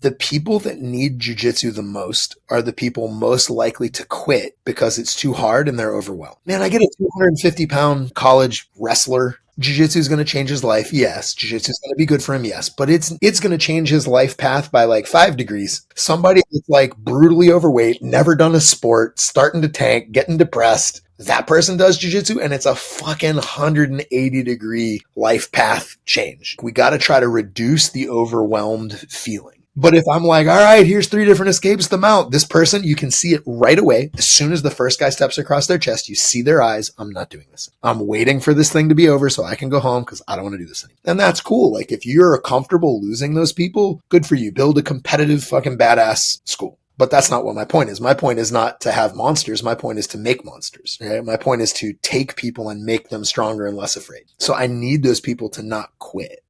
The people that need jujitsu the most are the people most likely to quit because it's too hard and they're overwhelmed. Man, I get a 250-pound college wrestler. Jiu-jitsu is going to change his life. Yes. Jiu-jitsu is going to be good for him. Yes. But it's going to change his life path by like 5 degrees. Somebody that's like brutally overweight, never done a sport, starting to tank, getting depressed. That person does jiu-jitsu and it's a fucking 180-degree life path change. We got to try to reduce the overwhelmed feeling. But if I'm like, all right, here's 3 different escapes to mount, this person, you can see it right away. As soon as the first guy steps across their chest, you see their eyes. I'm not doing this. I'm waiting for this thing to be over so I can go home because I don't want to do this anymore. And that's cool. Like if you're comfortable losing those people, good for you. Build a competitive fucking badass school. But that's not what my point is. My point is not to have monsters. My point is to make monsters. Right? My point is to take people and make them stronger and less afraid. So I need those people to not quit.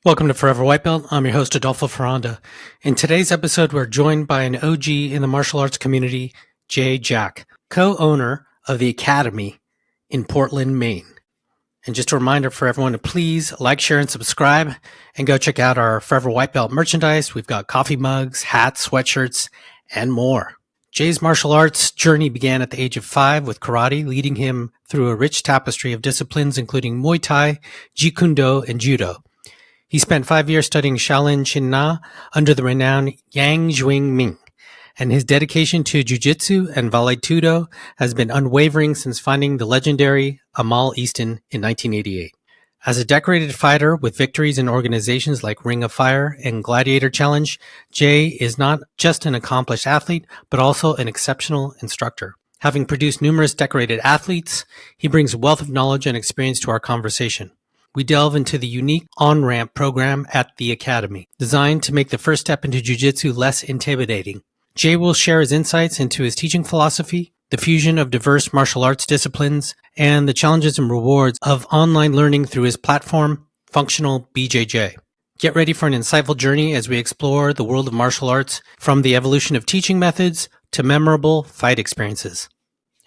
Welcome to Forever White Belt. I'm your host, Adolfo Ferranda. In today's episode, we're joined by an OG in the martial arts community, Jay Jack, co-owner of the Academy in Portland, Maine. And just a reminder for everyone to please like, share, and subscribe, and go check out our Forever White Belt merchandise. We've got coffee mugs, hats, sweatshirts, and more. Jay's martial arts journey began at the age of 5 with karate, leading him through a rich tapestry of disciplines, including Muay Thai, Jeet Kune Do, and Judo. He spent 5 years studying Shaolin Chin-Na under the renowned Yang Jwing Ming, and his dedication to Jiu-Jitsu and Vale Tudo has been unwavering since finding the legendary Amal Easton in 1988. As a decorated fighter with victories in organizations like Ring of Fire and Gladiator Challenge, Jay is not just an accomplished athlete, but also an exceptional instructor. Having produced numerous decorated athletes, he brings a wealth of knowledge and experience to our conversation. We delve into the unique on-ramp program at the Academy, designed to make the first step into jiu-jitsu less intimidating. Jay will share his insights into his teaching philosophy, the fusion of diverse martial arts disciplines, and the challenges and rewards of online learning through his platform, FunctionalBJJ. Get ready for an insightful journey as we explore the world of martial arts, from the evolution of teaching methods to memorable fight experiences.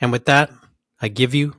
And with that, I give you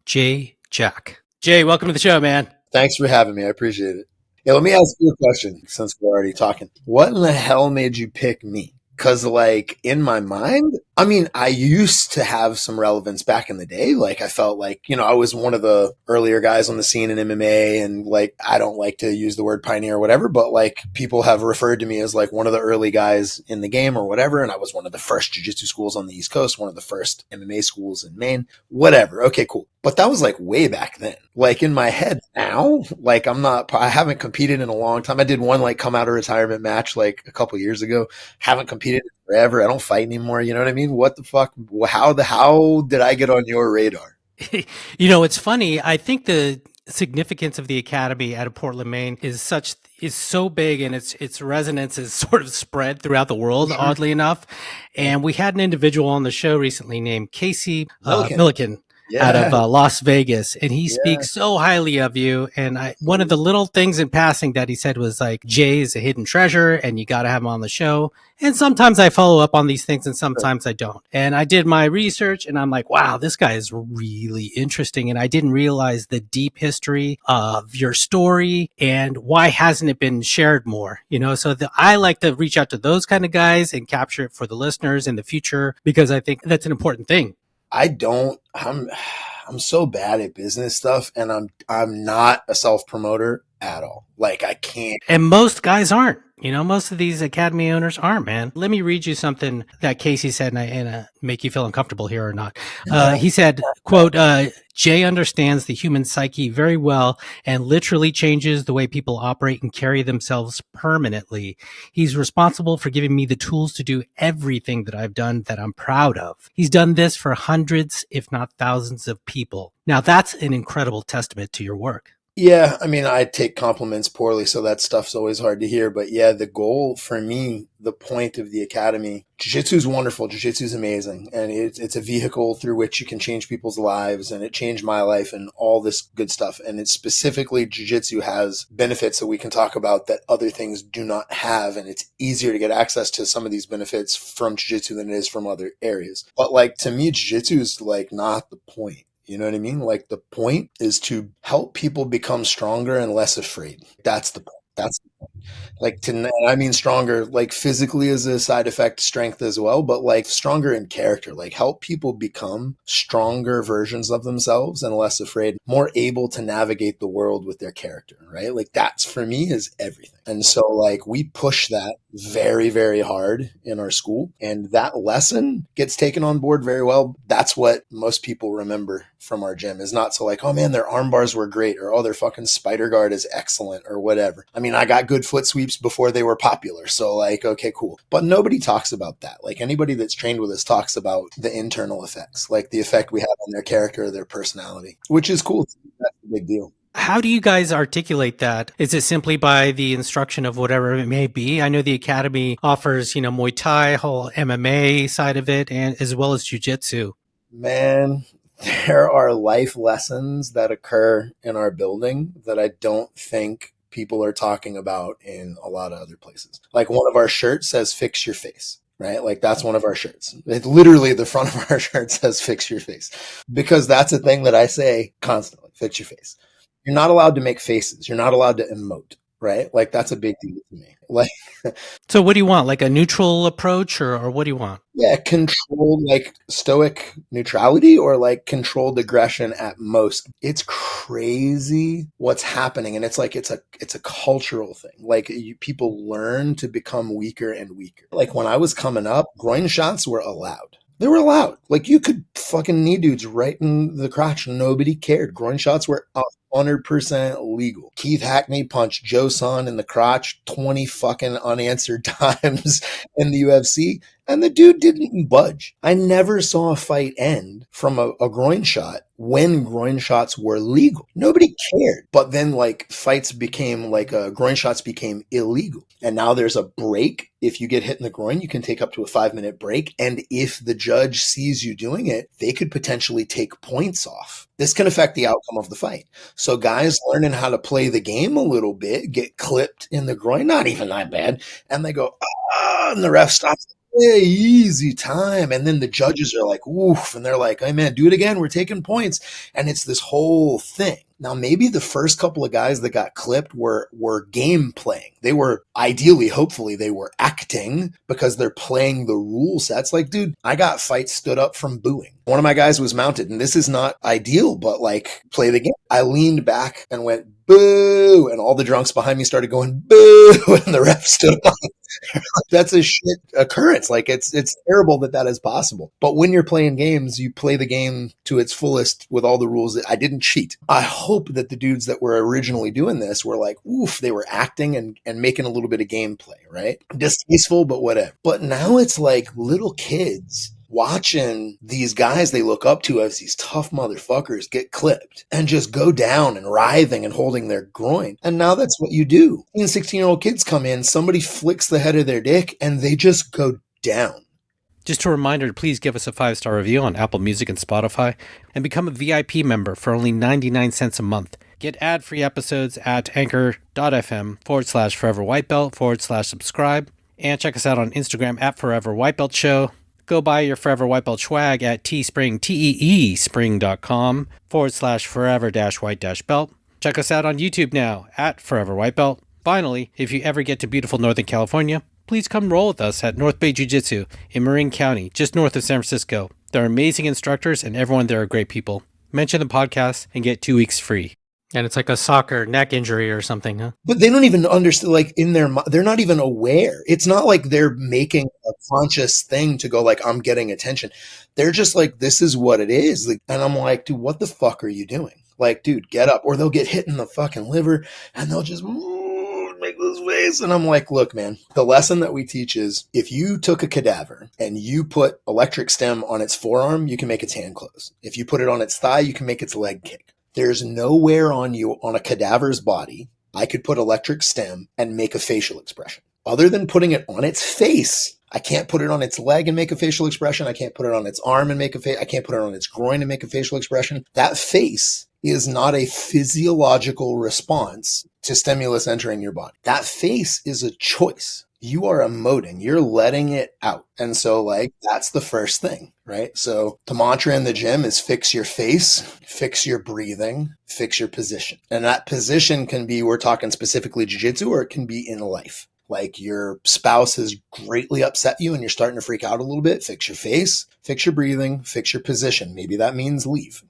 Jay Jack. Jay, welcome to the show, man. Thanks for having me. I appreciate it. Yeah, let me ask you a question since we're already talking. What in the hell made you pick me? Because, like, in my mind, I mean, I used to have some relevance back in the day. Like, I felt like, you know, I was one of the earlier guys on the scene in MMA, and, like, I don't like to use the word pioneer or whatever, but, like, people have referred to me as, like, one of the early guys in the game or whatever, and I was one of the first jiu-jitsu schools on the East Coast, one of the first MMA schools in Maine, whatever. Okay, cool. But that was, like, way back then. Like, in my head now, like, I haven't competed in a long time. I did one, like, come out of retirement match, like, a couple years ago. Haven't competed forever. I don't fight anymore. You know what I mean? What the fuck? How did I get on your radar? You know, it's funny. I think the significance of the Academy out of Portland, Maine is so big, and its resonance is sort of spread throughout the world, sure, oddly enough. And we had an individual on the show recently named Casey Milliken. Yeah. Out of Las Vegas, and he speaks so highly of you. And one of the little things in passing that he said was like, Jay is a hidden treasure and you got to have him on the show. And sometimes I follow up on these things and sometimes I don't. And I did my research and I'm like, wow, this guy is really interesting. And I didn't realize the deep history of your story and why hasn't it been shared more, you know? So I like to reach out to those kind of guys and capture it for the listeners in the future, because I think that's an important thing. I'm so bad at business stuff, and I'm not a self-promoter at all. Like, I can't. And most guys aren't. You know, most of these Academy owners aren't, man. Let me read you something that Casey said, and make you feel uncomfortable here or not. He said, quote, Jay understands the human psyche very well and literally changes the way people operate and carry themselves permanently. He's responsible for giving me the tools to do everything that I've done that I'm proud of. He's done this for hundreds, if not thousands of people. Now, that's an incredible testament to your work. Yeah, I mean, I take compliments poorly, so that stuff's always hard to hear. But yeah, the goal for me, the point of the academy, jiu-jitsu is wonderful. Jiu-jitsu is amazing. And it's a vehicle through which you can change people's lives. And it changed my life and all this good stuff. And it's specifically jiu-jitsu has benefits that we can talk about that other things do not have. And it's easier to get access to some of these benefits from jiu-jitsu than it is from other areas. But like, to me, jiu-jitsu is like not the point. You know what I mean? Like the point is to help people become stronger and less afraid. That's the point. That's like to, I mean, stronger, like physically as a side effect, strength as well, but like stronger in character, like help people become stronger versions of themselves and less afraid, more able to navigate the world with their character, right? Like that's for me is everything. And so like we push that very, very hard in our school, and that lesson gets taken on board very well. That's what most people remember from our gym is not so like, oh man, their arm bars were great, or oh, their fucking spider guard is excellent, or whatever. I mean, I got good foot sweeps before they were popular. So like, okay, cool. But nobody talks about that. Like anybody that's trained with us talks about the internal effects, like the effect we have on their character, their personality, which is cool. That's a big deal. How do you guys articulate that? Is it simply by the instruction of whatever it may be? I know the academy offers, Muay Thai, whole MMA side of it, and as well as Jiu-Jitsu. Man, there are life lessons that occur in our building that I don't think people are talking about in a lot of other places. Like one of our shirts says fix your face, right? Like that's one of our shirts. It literally the front of our shirt says fix your face because that's a thing that I say constantly, fix your face. You're not allowed to make faces. You're not allowed to emote, right? Like that's a big deal to me. Like So what do you want? Like a neutral approach or what do you want? yeah, controlled like stoic neutrality or like controlled aggression at most. It's crazy what's happening, and it's like it's a cultural thing. Like people learn to become weaker and weaker. Like when I was coming up, groin shots were allowed. They were allowed. Like you could fucking knee dudes right in the crotch. Nobody cared. Groin shots were 100% legal. Keith Hackney punched Joe Son in the crotch 20 fucking unanswered times in the UFC, and the dude didn't even budge. I never saw a fight end from a groin shot when groin shots were legal. Nobody cared. But then like fights became like groin shots became illegal. And now there's a break. If you get hit in the groin, you can take up to a 5-minute break. And if the judge sees you doing it, they could potentially take points off. This can affect the outcome of the fight. So guys learning how to play the game a little bit, get clipped in the groin, not even that bad. And they go, ah, and the ref stops. Hey, easy time. And then the judges are like, oof. And they're like, hey man, do it again. We're taking points. And it's this whole thing. Now, maybe the first couple of guys that got clipped were game playing. They were ideally, hopefully, they were acting because they're playing the rule sets. Like, dude, I got fights stood up from booing. One of my guys was mounted, and this is not ideal, but like, play the game. I leaned back and went, boo, and all the drunks behind me started going, boo, and the ref stood up. That's a shit occurrence. Like it's terrible that is possible. But when you're playing games, you play the game to its fullest with all the rules. I didn't cheat. I hope that the dudes that were originally doing this were like, oof, they were acting and making a little bit of gameplay, right? Distasteful, but whatever. But now it's like little kids watching these guys they look up to as these tough motherfuckers get clipped and just go down and writhing and holding their groin. And now that's what you do. 16-year-old kids come in, somebody flicks the head of their dick, and they just go down. Just a reminder to please give us a 5-star review on Apple Music and Spotify and become a VIP member for only 99 cents a month. Get ad-free episodes at anchor.fm/foreverwhitebelt/subscribe and check us out on Instagram at Forever White Belt Show. Go buy your Forever White Belt swag at Teespring, teespring.com/forever-white-belt. Check us out on YouTube now at Forever White Belt. Finally, if you ever get to beautiful Northern California, please come roll with us at North Bay Jiu-Jitsu in Marin County, just north of San Francisco. They're amazing instructors and everyone there are great people. Mention the podcast and get 2 weeks free. And it's like a soccer neck injury or something, huh? But they don't even understand, like in their mind, they're not even aware. It's not like they're making a conscious thing to go like, I'm getting attention. They're just like, this is what it is. Like, and I'm like, dude, what the fuck are you doing? Like, dude, get up. Or they'll get hit in the fucking liver and they'll just make this face. And I'm like, look, man, the lesson that we teach is if you took a cadaver and you put electric stem on its forearm, you can make its hand close. If you put it on its thigh, you can make its leg kick. There's nowhere on a cadaver's body I could put electric stim and make a facial expression. Other than putting it on its face, I can't put it on its leg and make a facial expression. I can't put it on its arm and I can't put it on its groin and make a facial expression. That face is not a physiological response to stimulus entering your body. That face is a choice. You are emoting, you're letting it out. And so like, that's the first thing, right? So the mantra in the gym is fix your face, fix your breathing, fix your position. And that position can be, we're talking specifically jiu-jitsu, or it can be in life. Like your spouse has greatly upset you and you're starting to freak out a little bit. Fix your face, fix your breathing, fix your position. Maybe that means leave.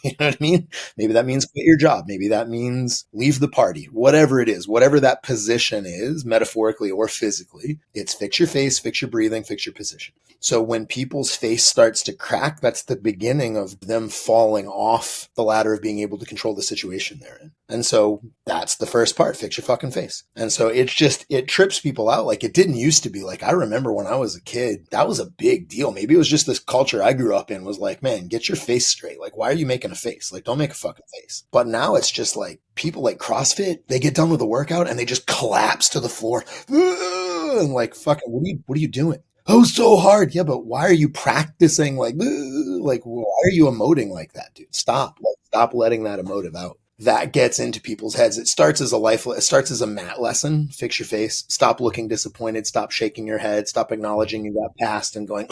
You know what I mean? Maybe that means quit your job. Maybe that means leave the party. Whatever it is, whatever that position is, metaphorically or physically, it's fix your face, fix your breathing, fix your position. So when people's face starts to crack, that's the beginning of them falling off the ladder of being able to control the situation they're in. And so that's the first part, fix your fucking face. And so it trips people out. Like it didn't used to be. Like I remember when I was a kid, that was a big deal. Maybe it was just this culture I grew up in was like, man, get your face straight. Like, why are you making a face? Like, don't make a fucking face. But now it's just like people like CrossFit, they get done with a workout and they just collapse to the floor and like, fucking, what are you doing? Oh, so hard. Yeah, but why are you practicing like why are you emoting like that, dude? Stop letting that emotive out. That gets into people's heads. It starts as a mat lesson. Fix your face. Stop looking disappointed. Stop shaking your head. Stop acknowledging you got past and going,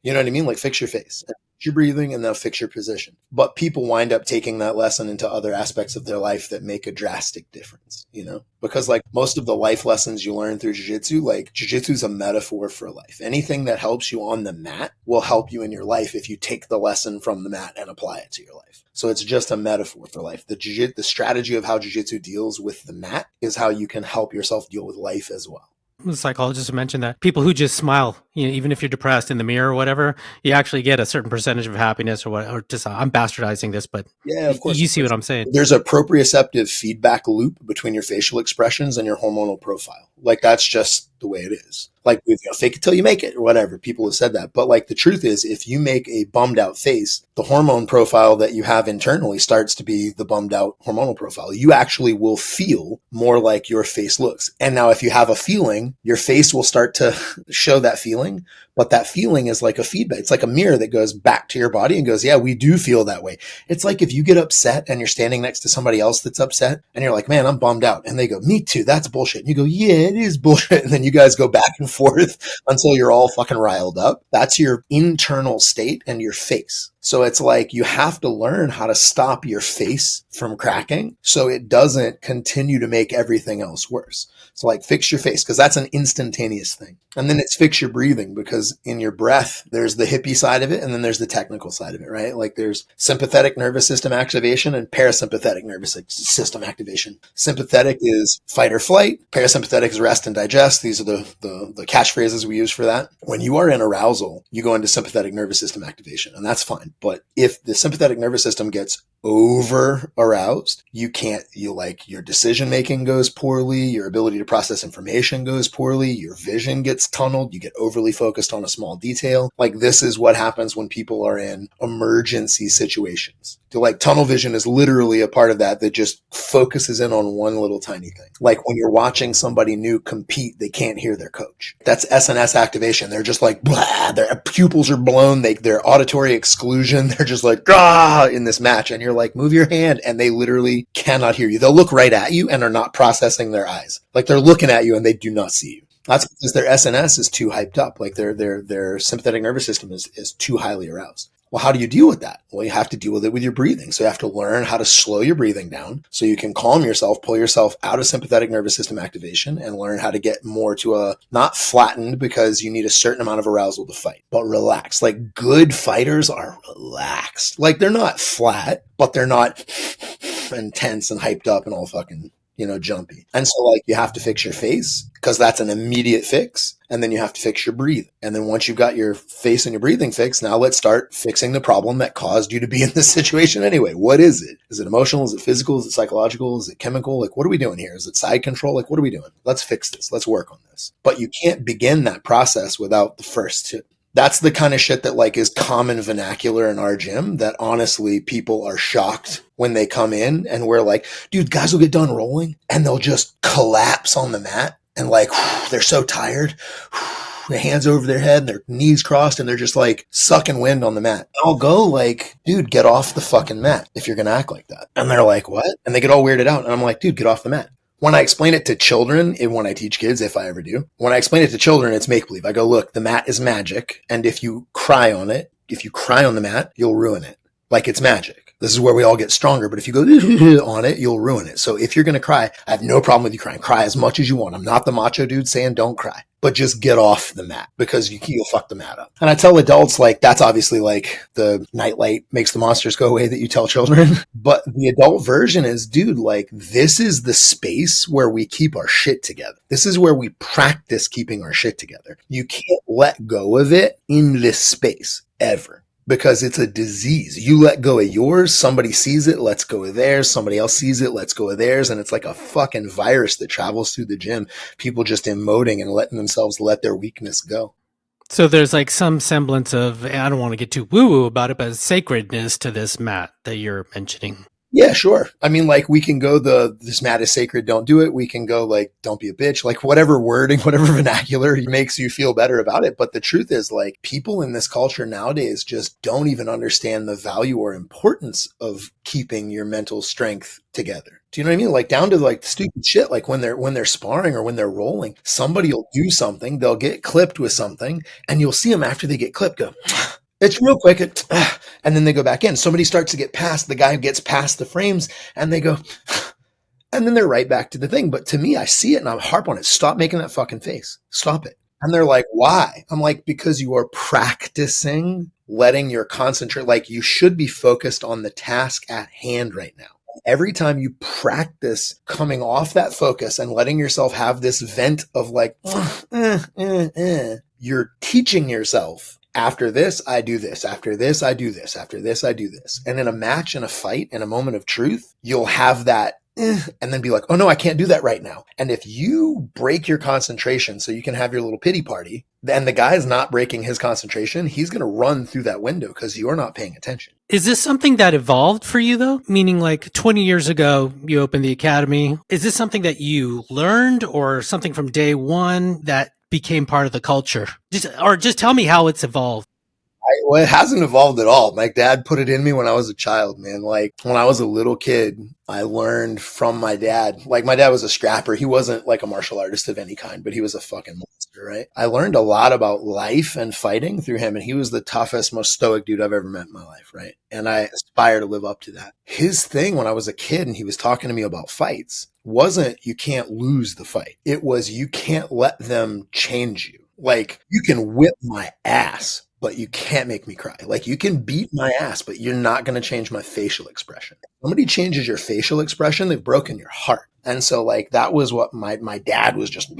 you know what I mean? Like fix your face. Fix your breathing and then fix your position. But people wind up taking that lesson into other aspects of their life that make a drastic difference, you know? Because like most of the life lessons you learn through jiu-jitsu, like jiu-jitsu is a metaphor for life. Anything that helps you on the mat will help you in your life if you take the lesson from the mat and apply it to your life. So it's just a metaphor for life. The strategy of how jiu-jitsu deals with the mat is how you can help yourself deal with life as well. The psychologist mentioned that people who just smile, you know, even if you're depressed in the mirror or whatever, you actually get a certain percentage of happiness or what, or just, I'm bastardizing this, but yeah, of course, you see what I'm saying. There's a proprioceptive feedback loop between your facial expressions and your hormonal profile. Like that's just the way it is. Like, you know, fake it till you make it or whatever. People have said that. But like the truth is, if you make a bummed out face, the hormone profile that you have internally starts to be the bummed out hormonal profile. You actually will feel more like your face looks. And now if you have a feeling, your face will start to show that feeling. But that feeling is like a feedback. It's like a mirror that goes back to your body and goes, yeah, we do feel that way. It's like if you get upset and you're standing next to somebody else that's upset and you're like, man, I'm bummed out. And they go, me too. That's bullshit. And you go, yeah, it is bullshit. And then you guys go back and forth until you're all fucking riled up. That's your internal state and your face. So it's like you have to learn how to stop your face from cracking so it doesn't continue to make everything else worse. So like fix your face because that's an instantaneous thing. And then it's fix your breathing because in your breath, there's the hippie side of it and then there's the technical side of it, right? Like there's sympathetic nervous system activation and parasympathetic nervous system activation. Sympathetic is fight or flight. Parasympathetic is rest and digest. These are the catchphrases we use for that. When you are in arousal, you go into sympathetic nervous system activation and that's fine. But if the sympathetic nervous system gets over aroused, your decision making goes poorly, your ability to process information goes poorly, your vision gets tunneled, you get overly focused on a small detail. Like this is what happens when people are in emergency situations. So like tunnel vision is literally a part of that just focuses in on one little tiny thing. Like when you're watching somebody new compete, they can't hear their coach. That's SNS activation. They're just like, blah, their pupils are blown, their auditory exclusion, they're just like, ah, in this match. And you're like, move your hand. And they literally cannot hear you. They'll look right at you and are not processing their eyes. Like they're looking at you and they do not see you. That's because their SNS is too hyped up. Like their sympathetic nervous system is too highly aroused. Well, how do you deal with that? Well, you have to deal with it with your breathing. So you have to learn how to slow your breathing down so you can calm yourself, pull yourself out of sympathetic nervous system activation and learn how to get more to a not flattened because you need a certain amount of arousal to fight, but relaxed. Like good fighters are relaxed. Like they're not flat, but they're not intense and hyped up and all fucking, jumpy. And so like you have to fix your face because that's an immediate fix. And then you have to fix your breathing. And then once you've got your face and your breathing fixed, now let's start fixing the problem that caused you to be in this situation anyway. What is it? Is it emotional? Is it physical? Is it psychological? Is it chemical? Like, what are we doing here? Is it side control? Like, what are we doing? Let's fix this. Let's work on this. But you can't begin that process without the first two. That's the kind of shit that like is common vernacular in our gym that honestly people are shocked when they come in and we're like, dude, guys will get done rolling and they'll just collapse on the mat and like, they're so tired. Their hands over their head, their knees crossed, and they're just like sucking wind on the mat. I'll go like, dude, get off the fucking mat if you're going to act like that. And they're like, what? And they get all weirded out. And I'm like, dude, get off the mat. When I explain it to children, and when I teach kids, if I ever do, when I explain it to children, it's make-believe. I go, look, the mat is magic. And if you cry on it, if you cry on the mat, you'll ruin it. Like it's magic. This is where we all get stronger. But if you go on it, you'll ruin it. So if you're going to cry, I have no problem with you crying. Cry as much as you want. I'm not the macho dude saying don't cry, but just get off the mat because you'll fuck the mat up. And I tell adults, like, that's obviously like the nightlight makes the monsters go away that you tell children. But the adult version is, dude, like, this is the space where we keep our shit together. This is where we practice keeping our shit together. You can't let go of it in this space ever. Because it's a disease. You let go of yours, somebody sees it, lets go of theirs, somebody else sees it, lets go of theirs, and it's like a fucking virus that travels through the gym. People just emoting and letting themselves let their weakness go. So there's like some semblance of, I don't want to get too woo-woo about it, but sacredness to this mat that you're mentioning. Yeah, sure. I mean, like, we can go this mat is sacred, don't do it. We can go like, don't be a bitch, like whatever wording, whatever vernacular makes you feel better about it. But the truth is, like, people in this culture nowadays just don't even understand the value or importance of keeping your mental strength together. Do you know what I mean? Like down to like stupid shit, like when they're sparring or when they're rolling, somebody will do something, they'll get clipped with something, and you'll see them after they get clipped go, it's real quick. And then they go back in. Somebody starts to get past, the guy gets past the frames and they go, and then they're right back to the thing. But to me, I see it and I harp on it. Stop making that fucking face. Stop it. And they're like, why? I'm like, because you are practicing letting your concentrate, like you should be focused on the task at hand right now. Every time you practice coming off that focus and letting yourself have this vent of like, you're teaching yourself, after this, I do this. After this, I do this. After this, I do this. And in a match, in a fight, in a moment of truth, you'll have that and then be like, oh no, I can't do that right now. And if you break your concentration so you can have your little pity party, then the guy's not breaking his concentration. He's going to run through that window because you're not paying attention. Is this something that evolved for you though? Meaning like 20 years ago, you opened the academy. Is this something that you learned or something from day one that became part of the culture? Just tell me how it's evolved. Well, it hasn't evolved at all. My dad put it in me when I was a child, man. Like when I was a little kid, I learned from my dad. Like my dad was a scrapper. He wasn't like a martial artist of any kind, but he was a fucking monster, right? I learned a lot about life and fighting through him. And he was the toughest, most stoic dude I've ever met in my life, right? And I aspire to live up to that. His thing when I was a kid and he was talking to me about fights wasn't you can't lose the fight. It was you can't let them change you. Like you can whip my ass, but you can't make me cry. Like you can beat my ass, but you're not going to change my facial expression. If somebody changes your facial expression, they've broken your heart. And so like that was what my dad was just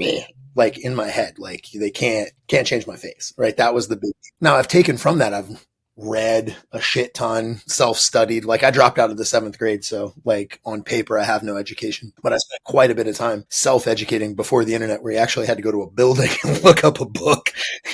like in my head. Like they can't change my face, right? That was the big. Now I've taken from that. I've read a shit ton, self-studied. Like I dropped out of the 7th grade. So like on paper, I have no education, but I spent quite a bit of time self-educating before the internet where you actually had to go to a building and look up a book.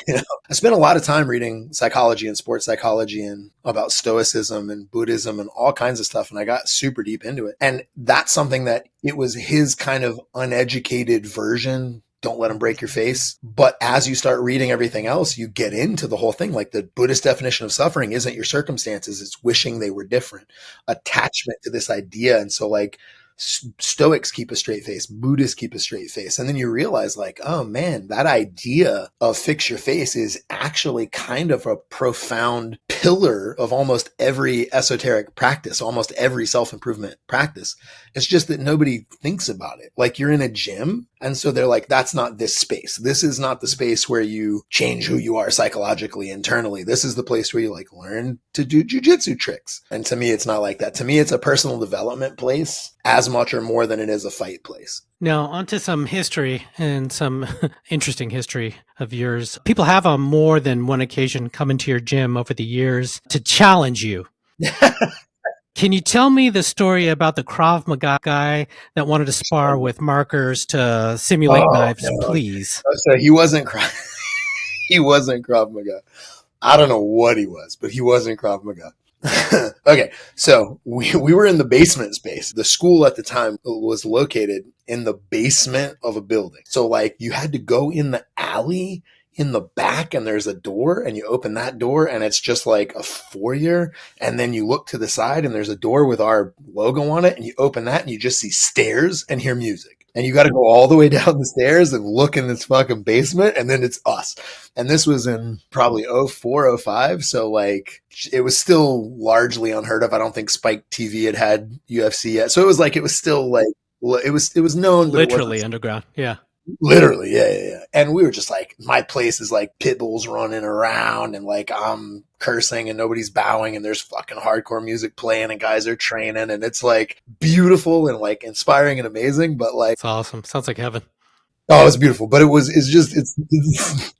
You know, I spent a lot of time reading psychology and sports psychology and about stoicism and Buddhism and all kinds of stuff. And I got super deep into it. And that's something that it was his kind of uneducated version. Don't let them break your face. But as you start reading everything else, you get into the whole thing. Like the Buddhist definition of suffering isn't your circumstances. It's wishing they were different. Attachment to this idea. And so like Stoics keep a straight face, Buddhists keep a straight face. And then you realize like, oh man, that idea of fix your face is actually kind of a profound pillar of almost every esoteric practice, almost every self-improvement practice. It's just that nobody thinks about it. Like you're in a gym. And so they're like, that's not this space. This is not the space where you change who you are psychologically, internally. This is the place where you like learn to do jujitsu tricks. And to me, it's not like that. To me, it's a personal development place as much or more than it is a fight place. Now, onto some history and some interesting history of yours. People have on more than one occasion come into your gym over the years to challenge you. Can you tell me the story about the Krav Maga guy that wanted to spar with markers to simulate knives, please? So he wasn't He wasn't Krav Maga. I don't know what he was, but he wasn't Krav Maga. Okay, so we were in the basement space. The school at the time was located in the basement of a building. So like you had to go in the alley in the back and there's a door and you open that door and it's just like a foyer. And then you look to the side and there's a door with our logo on it and you open that and you just see stairs and hear music. And you got to go all the way down the stairs and look in this fucking basement and then it's us. And this was in probably 04, 05. So like it was still largely unheard of. I don't think Spike TV had UFC yet. So it was like, it was still like, it was known. Literally underground. Yeah. Literally, yeah. And we were just like, my place is like pit bulls running around and like I'm cursing and nobody's bowing and there's fucking hardcore music playing and guys are training and it's like beautiful and like inspiring and amazing, but like it's awesome. Sounds like heaven. Oh, it's beautiful, but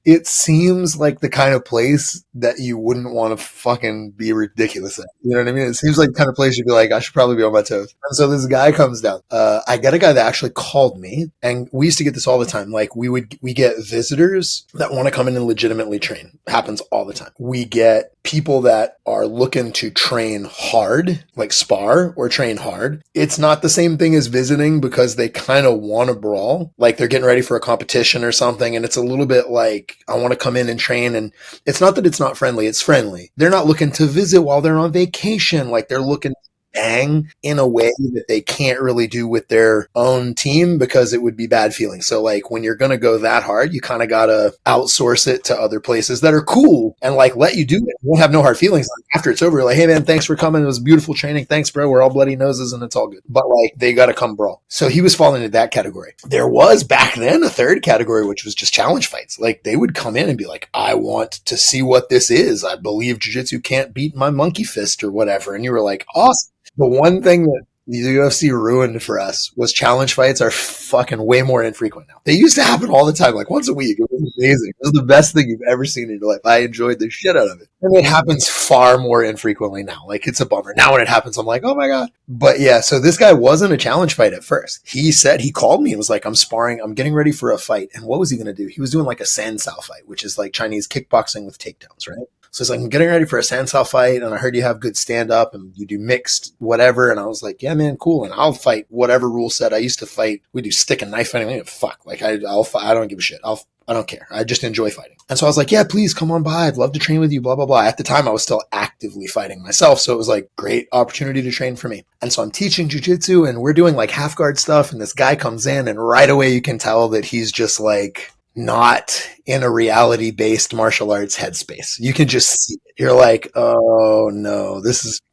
it seems like the kind of place that you wouldn't want to fucking be ridiculous at. You know what I mean? It seems like the kind of place you'd be like, I should probably be on my toes. And so this guy comes down. I got a guy that actually called me, and we used to get this all the time. Like we get visitors that want to come in and legitimately train. Happens all the time. We get people that are looking to train hard, like spar or train hard. It's not the same thing as visiting because they kind of want to brawl. Like they're getting ready for a competition or something. And it's a little bit like, I want to come in and train. And it's not that it's not friendly. It's friendly. They're not looking to visit while they're on vacation. Like they're looking bang in a way that they can't really do with their own team because it would be bad feeling. So like when you're going to go that hard, you kind of got to outsource it to other places that are cool and like let you do it. You won't have no hard feelings. Like after it's over, you're like, hey man, thanks for coming. It was beautiful training. Thanks, bro. We're all bloody noses and it's all good. But like they got to come brawl. So he was falling into that category. There was back then a third category, which was just challenge fights. Like they would come in and be like, I want to see what this is. I believe jiu-jitsu can't beat my monkey fist or whatever. And you were like, awesome. The one thing that the UFC ruined for us was challenge fights are fucking way more infrequent now. They used to happen all the time, like once a week. It was amazing. It was the best thing you've ever seen in your life. I enjoyed the shit out of it. And it happens far more infrequently now. Like it's a bummer. Now when it happens, I'm like, oh my God. But yeah, so this guy wasn't a challenge fight at first. He said, he called me and was like, I'm sparring. I'm getting ready for a fight. And what was he going to do? He was doing like a Sansao fight, which is like Chinese kickboxing with takedowns, right? So it's like, I'm getting ready for a Sansao fight, and I heard you have good stand-up, and you do mixed whatever. And I was like, yeah, man, cool. And I'll fight whatever rule set. I used to fight. We do stick and knife fighting. I mean, fuck. Like, I'll fight. I don't give a shit. I don't care. I just enjoy fighting. And so I was like, yeah, please come on by. I'd love to train with you, blah, blah, blah. At the time, I was still actively fighting myself. So it was like great opportunity to train for me. And so I'm teaching jiu-jitsu, and we're doing like half guard stuff. And this guy comes in, and right away you can tell that he's just like, not in a reality-based martial arts headspace. You can just see it. You're like, oh no,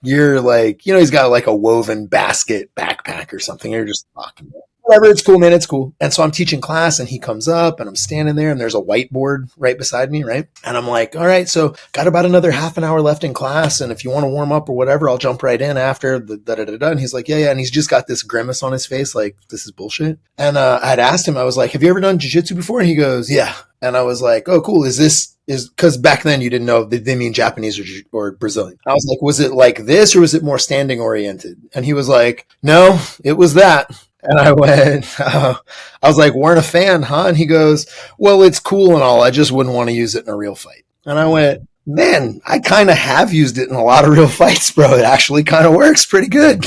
you're like, he's got like a woven basket backpack or something. You're just talking about whatever. It's cool, man. It's cool. And so I'm teaching class and he comes up and I'm standing there and there's a whiteboard right beside me. Right. And I'm like, all right, so got about another half an hour left in class. And if you want to warm up or whatever, I'll jump right in after the da-da-da-da. And he's like, yeah. And he's just got this grimace on his face. Like, this is bullshit. And I'd asked him, I was like, have you ever done jiu-jitsu before? And he goes, yeah. And I was like, oh, cool. Is because back then you didn't know they mean Japanese or Brazilian. I was like, was it like this or was it more standing oriented? And he was like, no, it was that. And I went, I was like, weren't a fan, huh? And he goes, well, it's cool and all. I just wouldn't want to use it in a real fight. And I went, man, I kind of have used it in a lot of real fights, bro. It actually kind of works pretty good,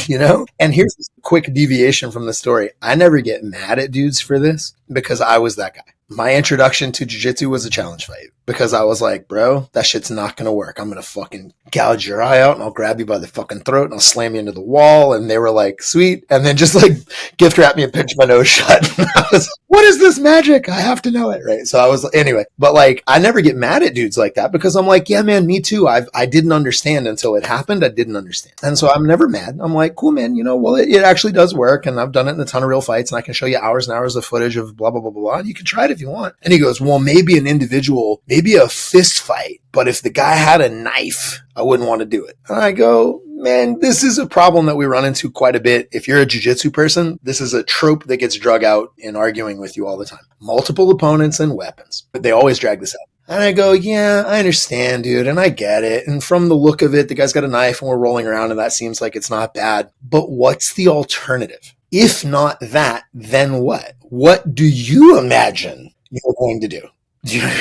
And here's a quick deviation from the story. I never get mad at dudes for this because I was that guy. My introduction to jiu-jitsu was a challenge fight because I was like, bro, that shit's not going to work. I'm going to fucking gouge your eye out and I'll grab you by the fucking throat and I'll slam you into the wall. And they were like, sweet. And then just like gift wrap me and pinch my nose shut. And I was, what is this magic? I have to know it. Right. So I was, anyway, but like, I never get mad at dudes like that because I'm like, yeah, man, me too. I didn't understand until it happened. I didn't understand. And so I'm never mad. I'm like, cool, man, well, it actually does work. And I've done it in a ton of real fights and I can show you hours and hours of footage of blah, blah, blah, blah, blah. And you can try it if you want. And he goes, well, maybe maybe a fist fight, but if the guy had a knife, I wouldn't want to do it. And I go, man, this is a problem that we run into quite a bit. If you're a jiu-jitsu person, this is a trope that gets drug out in arguing with you all the time. Multiple opponents and weapons, but they always drag this out. And I go, yeah, I understand, dude, and I get it. And from the look of it, the guy's got a knife and we're rolling around and that seems like it's not bad. But what's the alternative? If not that, then what? What do you imagine you're going to do?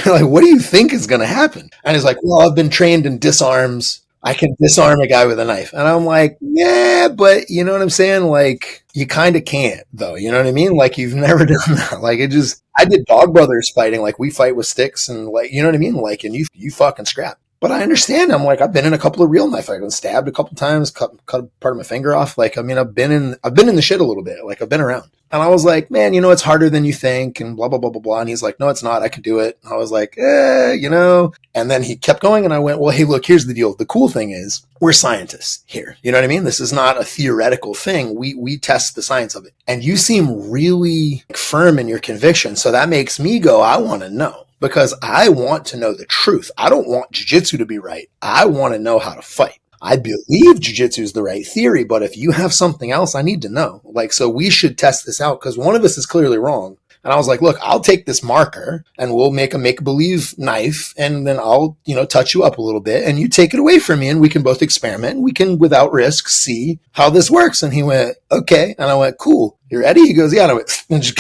Like, what do you think is going to happen? And he's like, well, I've been trained in disarms. I can disarm a guy with a knife. And I'm like, yeah, but you know what I'm saying? Like, you kind of can't, though. You know what I mean? Like, you've never done that. Like, I did Dog Brothers fighting. Like, we fight with sticks and, like, you know what I mean? Like, and you fucking scrap. But I understand. I'm like, I've been in a couple of real knife fights. I've been stabbed a couple times, cut part of my finger off. Like, I mean, I've been in the shit a little bit. Like, I've been around. And I was like, man, you know, it's harder than you think and blah, blah, blah, blah, blah. And he's like, no, it's not. I can do it. And I was like, you know. And then he kept going and I went, well, hey, look, here's the deal. The cool thing is we're scientists here. You know what I mean? This is not a theoretical thing. We test the science of it. And you seem really firm in your conviction. So that makes me go, I want to know. Because I want to know the truth. I don't want jiu-jitsu to be right. I want to know how to fight. I believe jiu-jitsu is the right theory, but if you have something else, I need to know. Like, so we should test this out because one of us is clearly wrong. And I was like, look, I'll take this marker and we'll make a make-believe knife and then I'll, you know, touch you up a little bit and you take it away from me and we can both experiment and we can, without risk, see how this works. And he went, okay. And I went, cool. You ready? He goes, yeah. And I went, and just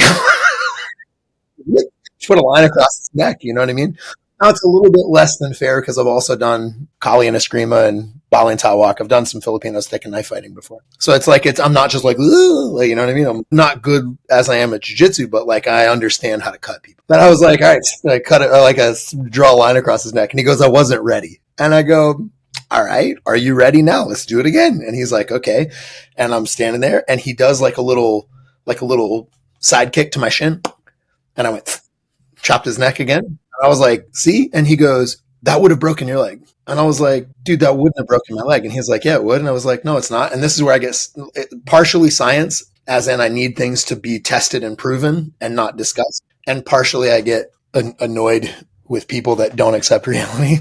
put a line across his neck. You know what I mean? Now it's a little bit less than fair because I've also done Kali and Eskrima and Bali and Tawak. I've done some Filipino stick and knife fighting before. So it's like, I'm not just like, you know what I mean? I'm not good as I am at jiu-jitsu, but like I understand how to cut people. But I was like, all right, I cut it, like I draw a line across his neck. And he goes, I wasn't ready. And I go, all right, are you ready now? Let's do it again. And he's like, okay. And I'm standing there and he does like a little side kick to my shin. And I went, chopped his neck again. And I was like, see? And he goes, that would have broken your leg. And I was like, dude, that wouldn't have broken my leg. And he's like, yeah, it would. And I was like, no, it's not. And this is where I get partially science, as in I need things to be tested and proven and not discussed. And partially I get annoyed with people that don't accept reality.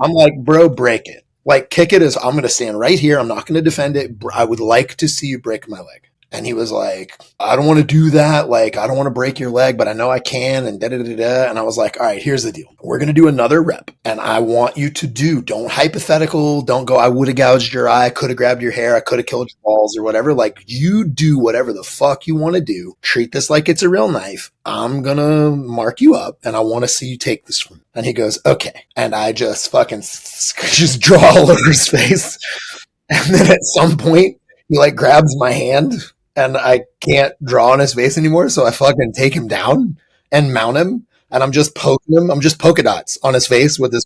I'm like, bro, break it. Like, kick it as I'm going to stand right here. I'm not going to defend it. I would like to see you break my leg. And he was like, I don't want to do that. Like, I don't want to break your leg, but I know I can. And da-da-da-da. And I was like, all right, here's the deal. We're going to do another rep. And I want you to don't hypothetical. Don't go, I would have gouged your eye. I could have grabbed your hair. I could have killed your balls or whatever. Like, you do whatever the fuck you want to do. Treat this like it's a real knife. I'm going to mark you up and I want to see you take this from me. And he goes, okay. And I just fucking just draw all over his face. And then at some point, he like grabs my hand. And I can't draw on his face anymore, so I fucking take him down and mount him, and I'm just poking him. I'm just polka dots on his face with this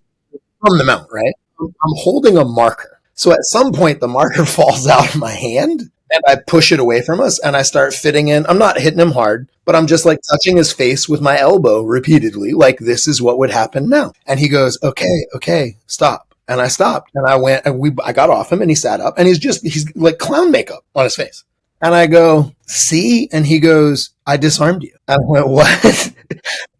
from the mount, right? I'm holding a marker. So at some point, the marker falls out of my hand, and I push it away from us, and I start fitting in. I'm not hitting him hard, but I'm just like touching his face with my elbow repeatedly, like this is what would happen now. And he goes, okay, stop. And I stopped, and I went, and I got off him, and he sat up, and he's like clown makeup on his face. And I go, see? And he goes, I disarmed you. I went, what?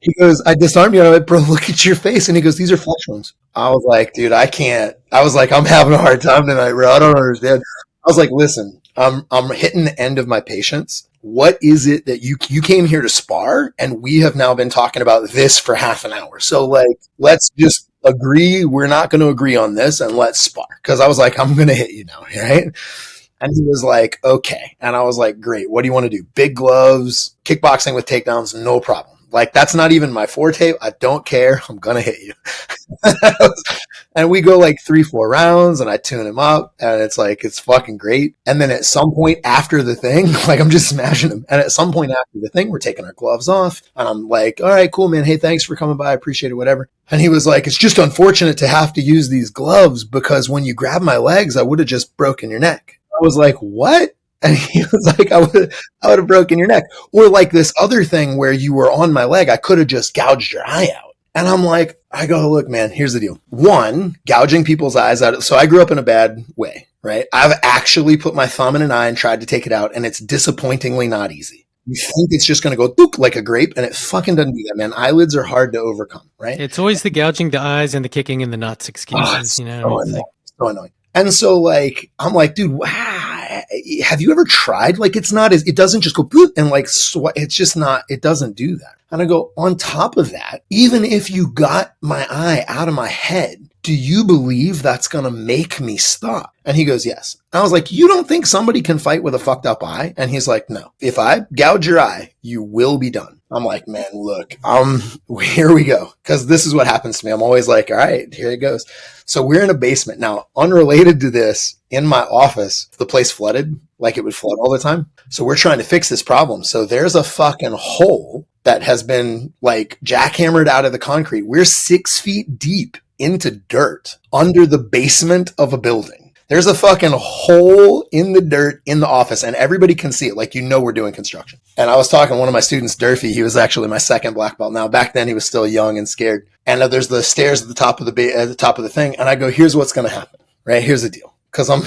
He goes, I disarmed you. And I went, bro, look at your face. And he goes, these are flesh wounds. I was like, dude, I can't. I was like, I'm having a hard time tonight, bro. I don't understand. I was like, listen, I'm hitting the end of my patience. What is it that you came here to spar? And we have now been talking about this for half an hour. So like, let's just agree. We're not going to agree on this and let's spar. Cause I was like, I'm going to hit you now. Right. And he was like, okay. And I was like, great. What do you want to do? Big gloves, kickboxing with takedowns, no problem. Like, that's not even my forte. I don't care. I'm going to hit you. And we go like 3-4 rounds and I tune him up and it's like, it's fucking great. And then at some point after the thing, like I'm just smashing him. And at some point after the thing, we're taking our gloves off and I'm like, all right, cool, man. Hey, thanks for coming by. I appreciate it. Whatever. And he was like, it's just unfortunate to have to use these gloves because when you grab my legs, I would have just broken your neck. I was like, what? And he was like, I would have broken your neck. Or like this other thing where you were on my leg, I could have just gouged your eye out. And I'm like, I go, look, man, here's the deal. One, gouging people's eyes out. So I grew up in a bad way, right? I've actually put my thumb in an eye and tried to take it out, and it's disappointingly not easy. You think it's just going to go dook like a grape, and it fucking doesn't do that, man. Eyelids are hard to overcome, right? It's always the gouging the eyes and the kicking in the nuts excuses, you know? So annoying. And so like, I'm like, dude, wow, have you ever tried? Like, it's not as, it doesn't just go boop and like, it's just not, it doesn't do that. And I go, on top of that, even if you got my eye out of my head, do you believe that's going to make me stop? And he goes, yes. I was like, you don't think somebody can fight with a fucked up eye? And he's like, no. If I gouge your eye, you will be done. I'm like, man, look, here we go. Because this is what happens to me. I'm always like, all right, here it goes. So we're in a basement. Now, unrelated to this, in my office, the place flooded, like it would flood all the time. So we're trying to fix this problem. So there's a fucking hole that has been like jackhammered out of the concrete. We're 6 feet deep into dirt under the basement of a building. There's a fucking hole in the dirt in the office and everybody can see it. Like, we're doing construction. And I was talking to one of my students, Durfee. He was actually my second black belt. Now, back then he was still young and scared. And there's the stairs at the top of the thing. And I go, here's what's going to happen, right? Here's the deal. Cause I'm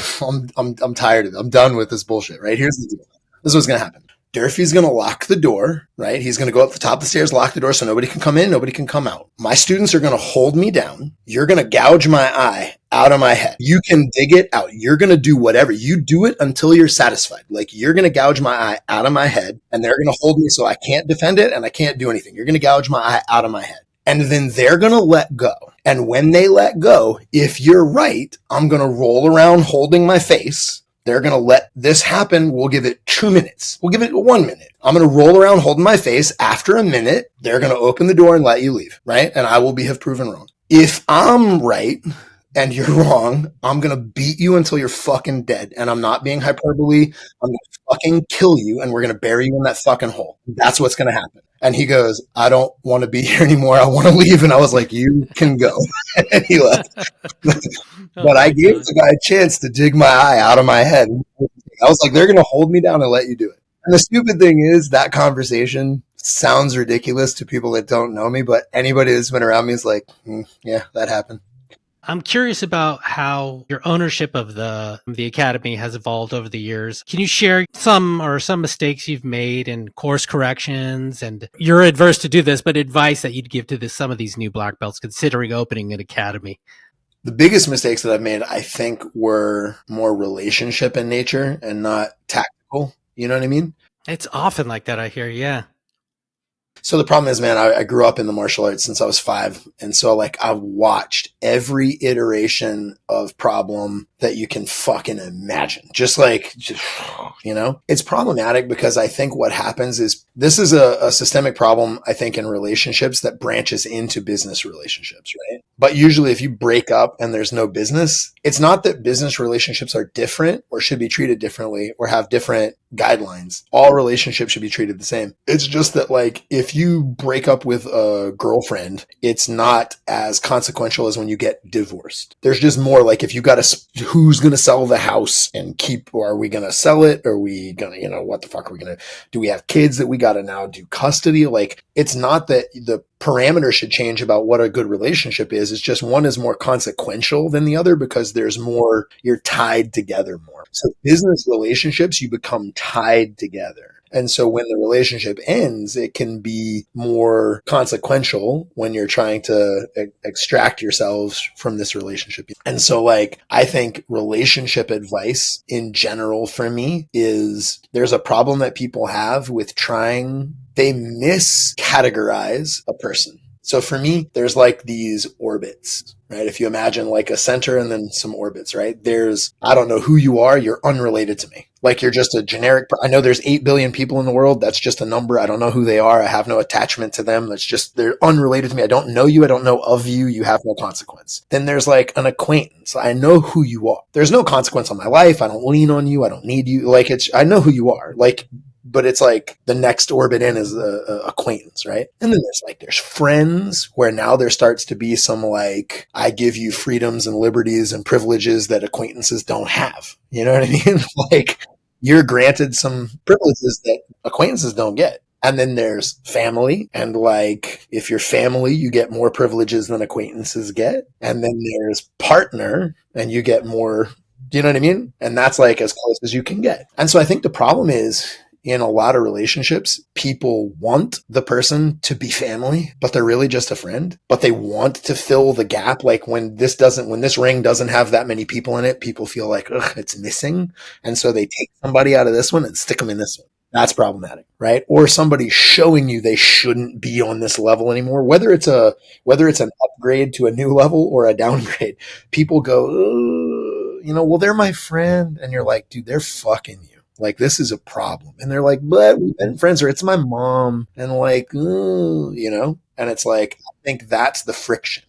tired of it. I'm done with this bullshit, right? Here's the deal. This is what's going to happen. Durfee's going to lock the door, right? He's going to go up the top of the stairs, lock the door so nobody can come in, nobody can come out. My students are going to hold me down. You're going to gouge my eye out of my head. You can dig it out. You're going to do whatever. You do it until you're satisfied. Like, you're going to gouge my eye out of my head and they're going to hold me so I can't defend it and I can't do anything. You're going to gouge my eye out of my head. And then they're going to let go. And when they let go, if you're right, I'm going to roll around holding my face. They're going to let this happen. We'll give it 2 minutes. We'll give it 1 minute. I'm going to roll around holding my face. After a minute, they're going to open the door and let you leave, right? And I will have proven wrong. If I'm right and you're wrong, I'm going to beat you until you're fucking dead. And I'm not being hyperbole. I'm going to fucking kill you and we're going to bury you in that fucking hole. That's what's going to happen. And he goes, I don't want to be here anymore. I want to leave. And I was like, you can go. And he left. But I gave the guy a chance to dig my eye out of my head. I was like, they're going to hold me down and let you do it. And the stupid thing is that conversation sounds ridiculous to people that don't know me, but anybody that's been around me is like, yeah, that happened. I'm curious about how your ownership of the academy has evolved over the years. Can you share some mistakes you've made and course corrections? And you're adverse to do this, but advice that you'd give to some of these new black belts considering opening an academy. The biggest mistakes that I've made, I think, were more relationship in nature and not tactical. You know what I mean? It's often like that, I hear. Yeah. So the problem is, man, I grew up in the martial arts since I was 5. And so I've watched every iteration of problem that you can fucking imagine. It's problematic because I think what happens is this is a systemic problem, I think, in relationships that branches into business relationships, right? But usually if you break up and there's no business, it's not that business relationships are different or should be treated differently or have different guidelines. All relationships should be treated the same. It's just that if you break up with a girlfriend, it's not as consequential as when you get divorced. There's just more if you got who's going to sell the house and or are we going to sell it? Are we going to, what the fuck are we going to, do we have kids that we got to now do custody? It's not that the parameter should change about what a good relationship is. It's just one is more consequential than the other because there's more, you're tied together more. So business relationships, you become tied together. And so when the relationship ends, it can be more consequential when you're trying to extract yourselves from this relationship. And so I think relationship advice in general for me is there's a problem that people have with they miscategorize a person. So for me, there's these orbits, right? If you imagine a center and then some orbits, right? I don't know who you are. You're unrelated to me. You're just a generic, I know there's 8 billion people in the world. That's just a number. I don't know who they are. I have no attachment to them. They're unrelated to me. I don't know you. I don't know of you. You have no consequence. Then there's an acquaintance. I know who you are. There's no consequence on my life. I don't lean on you. I don't need you. I know who you are. But it's the next orbit in is a acquaintance, right? And then there's friends where now there starts to be some I give you freedoms and liberties and privileges that acquaintances don't have. You know what I mean? You're granted some privileges that acquaintances don't get. And then there's family. And if you're family, you get more privileges than acquaintances get. And then there's partner and you get more, do you know what I mean? And that's as close as you can get. And so I think the problem is, in a lot of relationships, people want the person to be family, but they're really just a friend. But they want to fill the gap. When this ring doesn't have that many people in it, people feel ugh, it's missing. And so they take somebody out of this one and stick them in this one. That's problematic, right? Or somebody showing you they shouldn't be on this level anymore, whether it's an upgrade to a new level or a downgrade. People go, well, they're my friend, and you're like, dude, they're fucking you. Like, this is a problem. And they're like, but we've been friends, or it's my mom, and like, and it's like, I think that's the friction,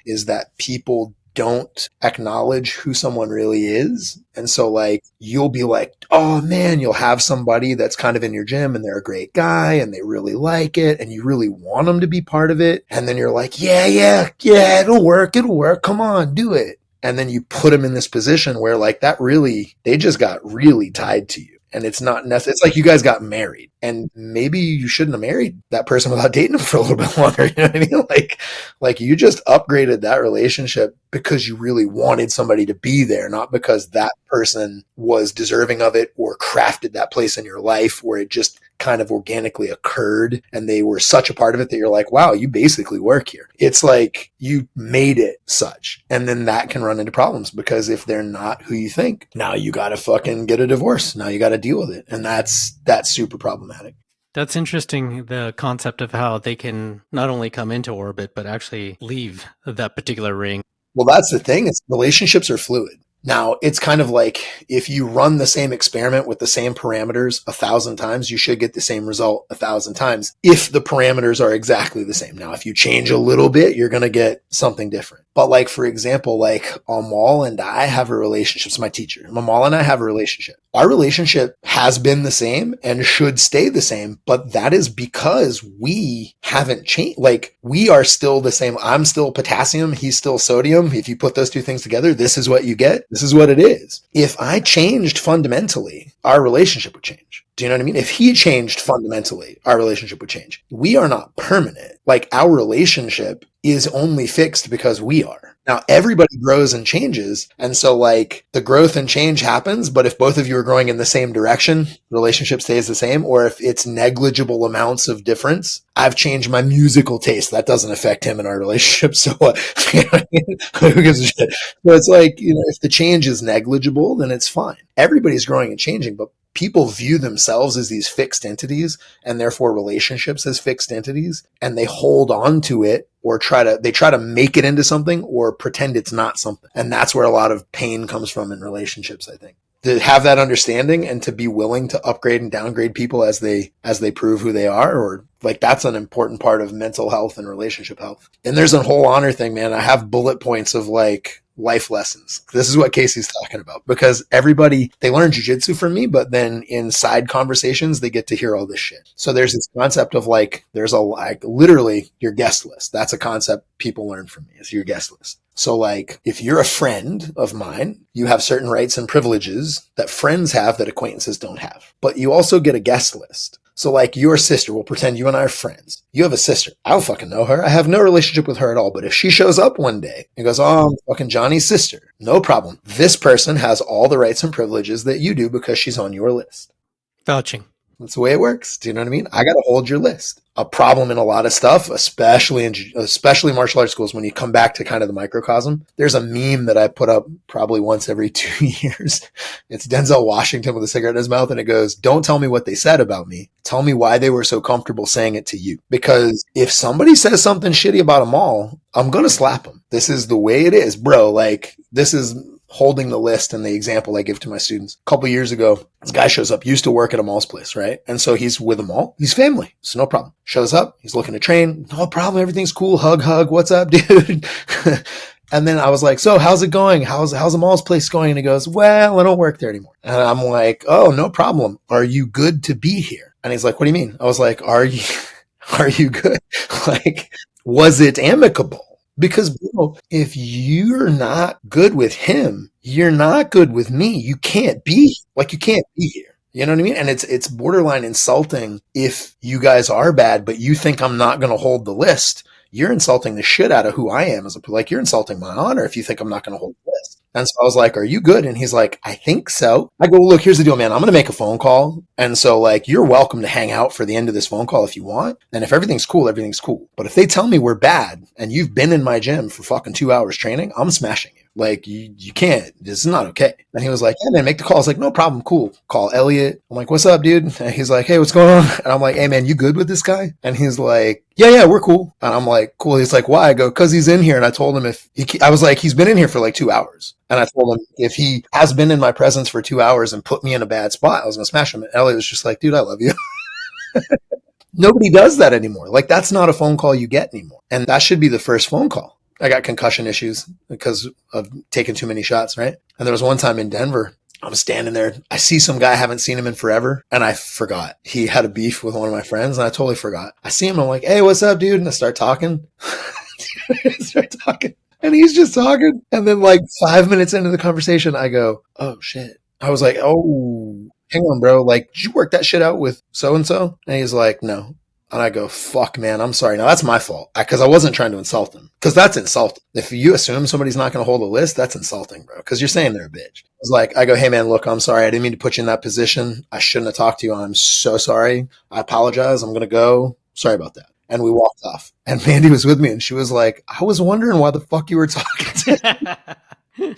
is that people don't acknowledge who someone really is. And so like, you'll be like, oh man, you'll have somebody that's kind of in your gym and they're a great guy and they really like it and you really want them to be part of it. And then you're like, yeah, it'll work. Come on, do it. And then you put them in this position where like they just got really tied to you. And it's not necessary. It's like you guys got married, and maybe you shouldn't have married that person without dating them for a little bit longer. You know what I mean? Like you just upgraded that relationship because you really wanted somebody to be there, not because that person was deserving of it or crafted that place in your life where it just kind of organically occurred and they were such a part of it that you're like, wow, you basically work here. It's like you made it such. And then that can run into problems because if they're not who you think, now you got to fucking get a divorce. Now you got to deal with it. And that's super problematic. That's interesting, the concept of how they can not only come into orbit, but actually leave that particular ring. Well, that's the thing. Relationships are fluid. Now, it's kind of like if you run the same experiment with the same parameters 1,000 times, you should get the same result 1,000 times if the parameters are exactly the same. Now, if you change a little bit, you're going to get something different. But like, for example, like Amal and I have a relationship. It's my teacher. Amal and I have a relationship. Our relationship has been the same and should stay the same, but that is because we haven't changed. Like, we are still the same. I'm still potassium. He's still sodium. If you put those two things together, this is what you get. This is what it is. If I changed fundamentally, our relationship would change. Do you know what I mean? If he changed fundamentally, our relationship would change. We are not permanent. Like, our relationship is only fixed because we are. Now, everybody grows and changes. And so like the growth and change happens, but if both of you are growing in the same direction, the relationship stays the same. Or if it's negligible amounts of difference, I've changed my musical taste. That doesn't affect him in our relationship. So who gives a shit? So it's like, if the change is negligible, then it's fine. Everybody's growing and changing, but people view themselves as these fixed entities and therefore relationships as fixed entities, and they hold on to it or try to make it into something or pretend it's not something. And that's where a lot of pain comes from in relationships, I think. To have that understanding and to be willing to upgrade and downgrade people as they prove who they are, or like, that's an important part of mental health and relationship health. And there's a whole honor thing, man. I have bullet points of like life lessons. This is what Casey's talking about, because everybody, they learn jiu-jitsu from me, but then in side conversations, they get to hear all this shit. So there's this concept of like, literally your guest list. That's a concept people learn from me, is your guest list. So like, if you're a friend of mine, you have certain rights and privileges that friends have that acquaintances don't have, but you also get a guest list. So like, your sister, we'll pretend you and I are friends. You have a sister. I don't fucking know her. I have no relationship with her at all. But if she shows up one day and goes, oh, I'm fucking Johnny's sister, no problem. This person has all the rights and privileges that you do because she's on your list. Vouching. That's the way it works. Do you know what I mean? I got to hold your list. A problem in a lot of stuff, especially martial arts schools, when you come back to kind of the microcosm, there's a meme that I put up probably once every 2 years. It's Denzel Washington with a cigarette in his mouth, and it goes, don't tell me what they said about me. Tell me why they were so comfortable saying it to you. Because if somebody says something shitty about them all, I'm going to slap them. This is the way it is, bro. Like, this is holding the list and the example I give to my students. A couple years ago, this guy shows up, used to work at Amal's place, right? And so he's with Amal. He's family, so no problem. Shows up, he's looking to train. No problem, everything's cool. Hug. What's up, dude? And then I was like, so how's it going? How's Amal's place going? And he goes, well, I don't work there anymore. And I'm like, oh, no problem. Are you good to be here? And he's like, what do you mean? I was like, are you good? Like, was it amicable? Because, bro, if you're not good with him, you're not good with me. You can't be here. You know what I mean? And it's borderline insulting if you guys are bad, but you think I'm not going to hold the list. You're insulting the shit out of who I am. You're insulting my honor if you think I'm not going to hold the list. And so I was like, are you good? And he's like, I think so. I go, look, here's the deal, man. I'm going to make a phone call. And so like, you're welcome to hang out for the end of this phone call if you want. And if everything's cool, everything's cool. But if they tell me we're bad and you've been in my gym for fucking 2 hours training, I'm smashing you. Like, you can't. This is not okay. And he was like, yeah, man, make the call. I was like, no problem. Cool. Call Elliot. I'm like, what's up, dude? And he's like, hey, what's going on? And I'm like, hey, man, you good with this guy? And he's like, yeah, we're cool. And I'm like, cool. He's like, why? I go, cause he's in here. And I told him I was like, he's been in here for like 2 hours. And I told him if he has been in my presence for 2 hours and put me in a bad spot, I was going to smash him. And Elliot was just like, dude, I love you. Nobody does that anymore. Like, that's not a phone call you get anymore. And that should be the first phone call. I got concussion issues because of taking too many shots, right? And there was one time in Denver, I'm standing there. I see some guy, I haven't seen him in forever, and I forgot. He had a beef with one of my friends, and I totally forgot. I see him, I'm like, hey, what's up, dude? And I start talking. And he's just talking. And then like 5 minutes into the conversation, I go, oh, shit. I was like, oh, hang on, bro. Like, did you work that shit out with so-and-so? And he's like, no. And I go, fuck, man, I'm sorry. Now, that's my fault because I wasn't trying to insult him, because that's insulting. If you assume somebody's not going to hold a list, that's insulting, bro, because you're saying they're a bitch. I go, hey, man, look, I'm sorry. I didn't mean to put you in that position. I shouldn't have talked to you. I'm so sorry. I apologize. I'm going to go. Sorry about that. And we walked off. And Mandy was with me, and she was like, I was wondering why the fuck you were talking to him.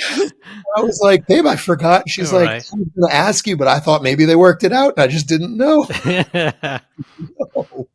I was like, babe, I forgot. She's all like, right. I was going to ask you, but I thought maybe they worked it out, and I just didn't know. No.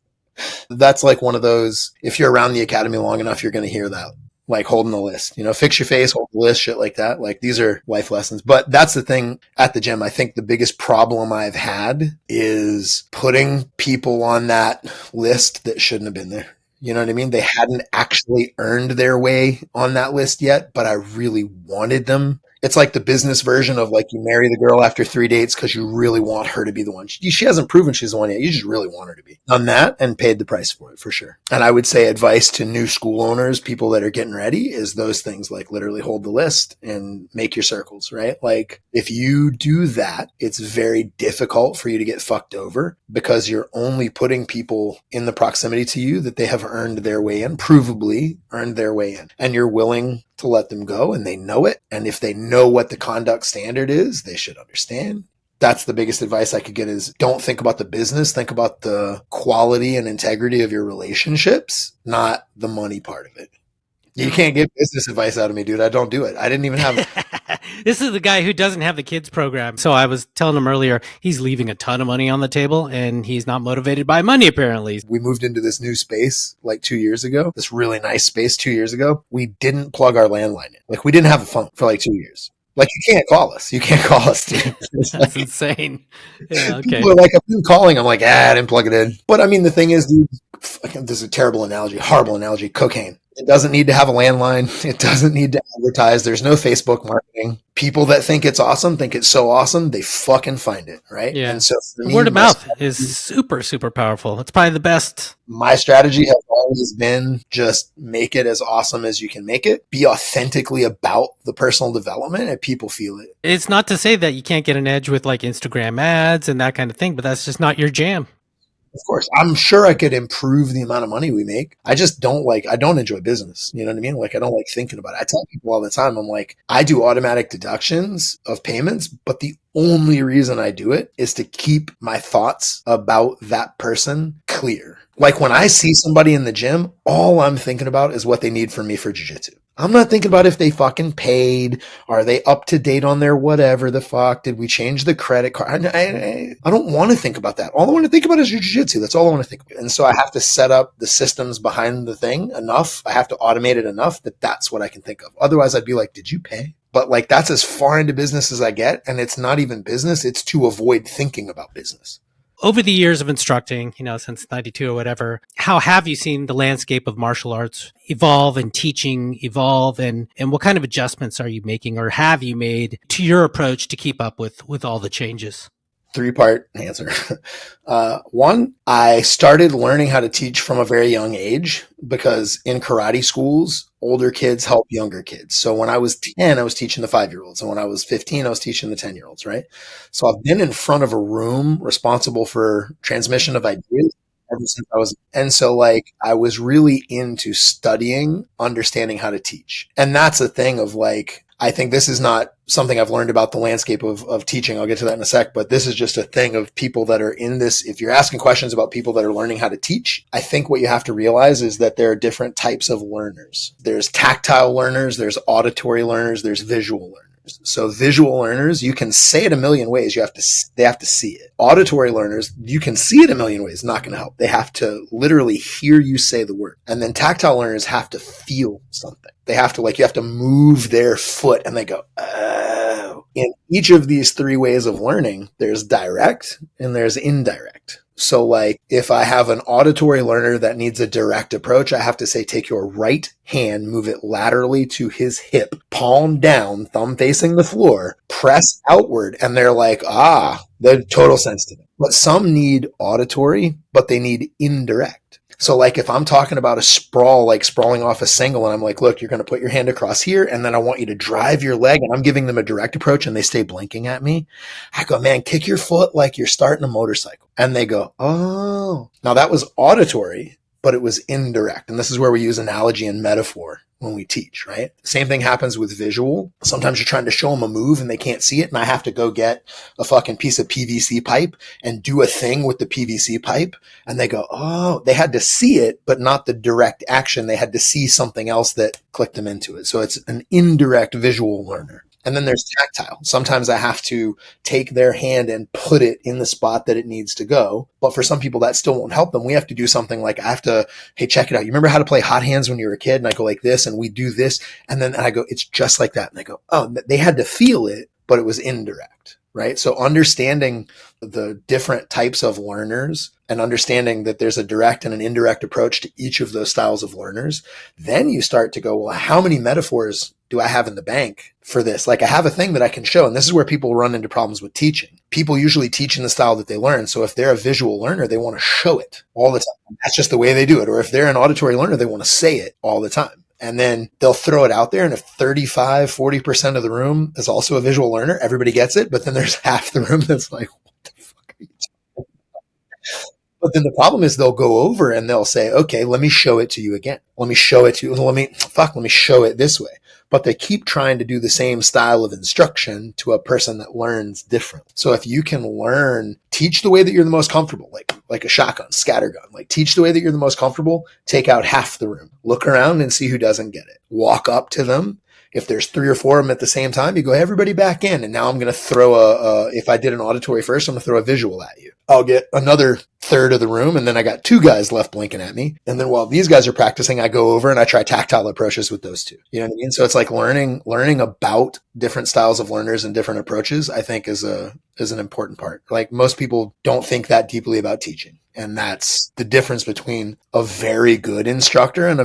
That's like one of those, if you're around the academy long enough, you're going to hear that, like holding the list, fix your face, hold the list, shit like that. Like, these are life lessons. But that's the thing at the gym. I think the biggest problem I've had is putting people on that list that shouldn't have been there. You know what I mean? They hadn't actually earned their way on that list yet, but I really wanted them. It's like the business version of like, you marry the girl after 3 dates because you really want her to be the one. She hasn't proven she's the one yet. You just really want her to be. Done that and paid the price for it, for sure. And I would say advice to new school owners, people that are getting ready, is those things, like literally hold the list and make your circles, right? Like, if you do that, it's very difficult for you to get fucked over because you're only putting people in the proximity to you that they have earned their way in, provably earned their way in. And you're willing to let them go, and they know it. And if they know what the conduct standard is, they should understand. That's the biggest advice I could get, is don't think about the business. Think about the quality and integrity of your relationships, not the money part of it. You can't get business advice out of me, dude. I don't do it. I didn't even have This is the guy who doesn't have the kids program. So I was telling him earlier, he's leaving a ton of money on the table, and he's not motivated by money, apparently. We moved into this new space like 2 years ago, this really nice space 2 years ago. We didn't plug our landline in. Like, we didn't have a phone for like 2 years. Like, you can't call us. You can't call us, dude. That's like, insane. Yeah, okay. People are like, I've been calling. I'm like, I didn't plug it in. But I mean, the thing is, dude, this is a terrible analogy, horrible analogy, cocaine. It doesn't need to have a landline. It doesn't need to advertise. There's no Facebook marketing. People that think it's awesome, think it's so awesome, they fucking find it, right? Yeah. And so for me, word of mouth is super, super powerful. It's probably the best. My strategy has always been just make it as awesome as you can make it. Be authentically about the personal development, and people feel it. It's not to say that you can't get an edge with like Instagram ads and that kind of thing, but that's just not your jam. Of course, I'm sure I could improve the amount of money we make. I just don't I don't enjoy business. You know what I mean? Like, I don't like thinking about it. I tell people all the time, I'm like, I do automatic deductions of payments, but the only reason I do it is to keep my thoughts about that person clear. Like, when I see somebody in the gym, all I'm thinking about is what they need from me for jiu-jitsu. I'm not thinking about if they fucking paid. Are they up to date on their whatever the fuck? Did we change the credit card? I don't want to think about that. All I want to think about is jiu-jitsu. That's all I want to think about. And so I have to set up the systems behind the thing enough. I have to automate it enough that that's what I can think of. Otherwise, I'd be like, did you pay? But like, that's as far into business as I get. And it's not even business. It's to avoid thinking about business. Over the years of instructing, since 92 or whatever, how have you seen the landscape of martial arts evolve and teaching evolve, and what kind of adjustments are you making or have you made to your approach to keep up with all the changes? 3-part answer. One, I started learning how to teach from a very young age because in karate schools, older kids help younger kids. So when I was 10, I was teaching the 5-year-olds. And when I was 15, I was teaching the 10-year-olds, right? So I've been in front of a room responsible for transmission of ideas ever since I was. And so like, I was really into studying, understanding how to teach. And that's a thing of like, I think this is not something I've learned about the landscape of teaching. I'll get to that in a sec, but this is just a thing of people that are in this. If you're asking questions about people that are learning how to teach, I think what you have to realize is that there are different types of learners. There's tactile learners, there's auditory learners, there's visual learners. So visual learners, you can say it a million ways. They have to see it. Auditory learners, you can see it a million ways. Not going to help. They have to literally hear you say the word. And then tactile learners have to feel something. They have to you have to move their foot and they go, oh. In each of these three ways of learning, there's direct and there's indirect. So if I have an auditory learner that needs a direct approach, I have to say, take your right hand, move it laterally to his hip, palm down, thumb facing the floor, press outward. And they're they're total sense to them. But some need auditory, but they need indirect. So if I'm talking about a sprawl, sprawling off a single, and I'm look, you're going to put your hand across here, and then I want you to drive your leg, and I'm giving them a direct approach, and they stay blinking at me. I go, man, kick your foot like you're starting a motorcycle. And they go, oh. Now that was auditory, but it was indirect. And this is where we use analogy and metaphor when we teach, right? Same thing happens with visual. Sometimes you're trying to show them a move and they can't see it. And I have to go get a fucking piece of PVC pipe and do a thing with the PVC pipe. And they go, oh, they had to see it, but not the direct action. They had to see something else that clicked them into it. So it's an indirect visual learner. And then there's tactile. Sometimes I have to take their hand and put it in the spot that it needs to go. But for some people, that still won't help them. We have to do something I have to, hey, check it out. You remember how to play hot hands when you were a kid? And I go like this, and we do this. And then I go, it's just like that. And I go, oh, they had to feel it, but it was indirect, right? So understanding the different types of learners and understanding that there's a direct and an indirect approach to each of those styles of learners, then you start to go, well, how many metaphors do I have in the bank for this? I have a thing that I can show. And this is where people run into problems with teaching. People usually teach in the style that they learn. So if they're a visual learner, they want to show it all the time. That's just the way they do it. Or if they're an auditory learner, they want to say it all the time. And then they'll throw it out there. And if 40% of the room is also a visual learner, everybody gets it. But then there's half the room that's what the fuck are you talking about? But then the problem is they'll go over and they'll say, okay, let me show it to you again. Let me show it to you. Let me show it this way. But they keep trying to do the same style of instruction to a person that learns different. So if you can teach the way that you're the most comfortable, like a shotgun, scattergun, teach the way that you're the most comfortable, take out half the room, look around and see who doesn't get it. Walk up to them. If there's 3 or 4 of them at the same time, you go, everybody back in. And now I'm going to throw if I did an auditory first, I'm going to throw a visual at you. I'll get another third of the room. And then I got 2 guys left blinking at me. And then while these guys are practicing, I go over and I try tactile approaches with those 2. You know what I mean? So it's learning about different styles of learners and different approaches, I think is an important part. Most people don't think that deeply about teaching. And that's the difference between a very good instructor and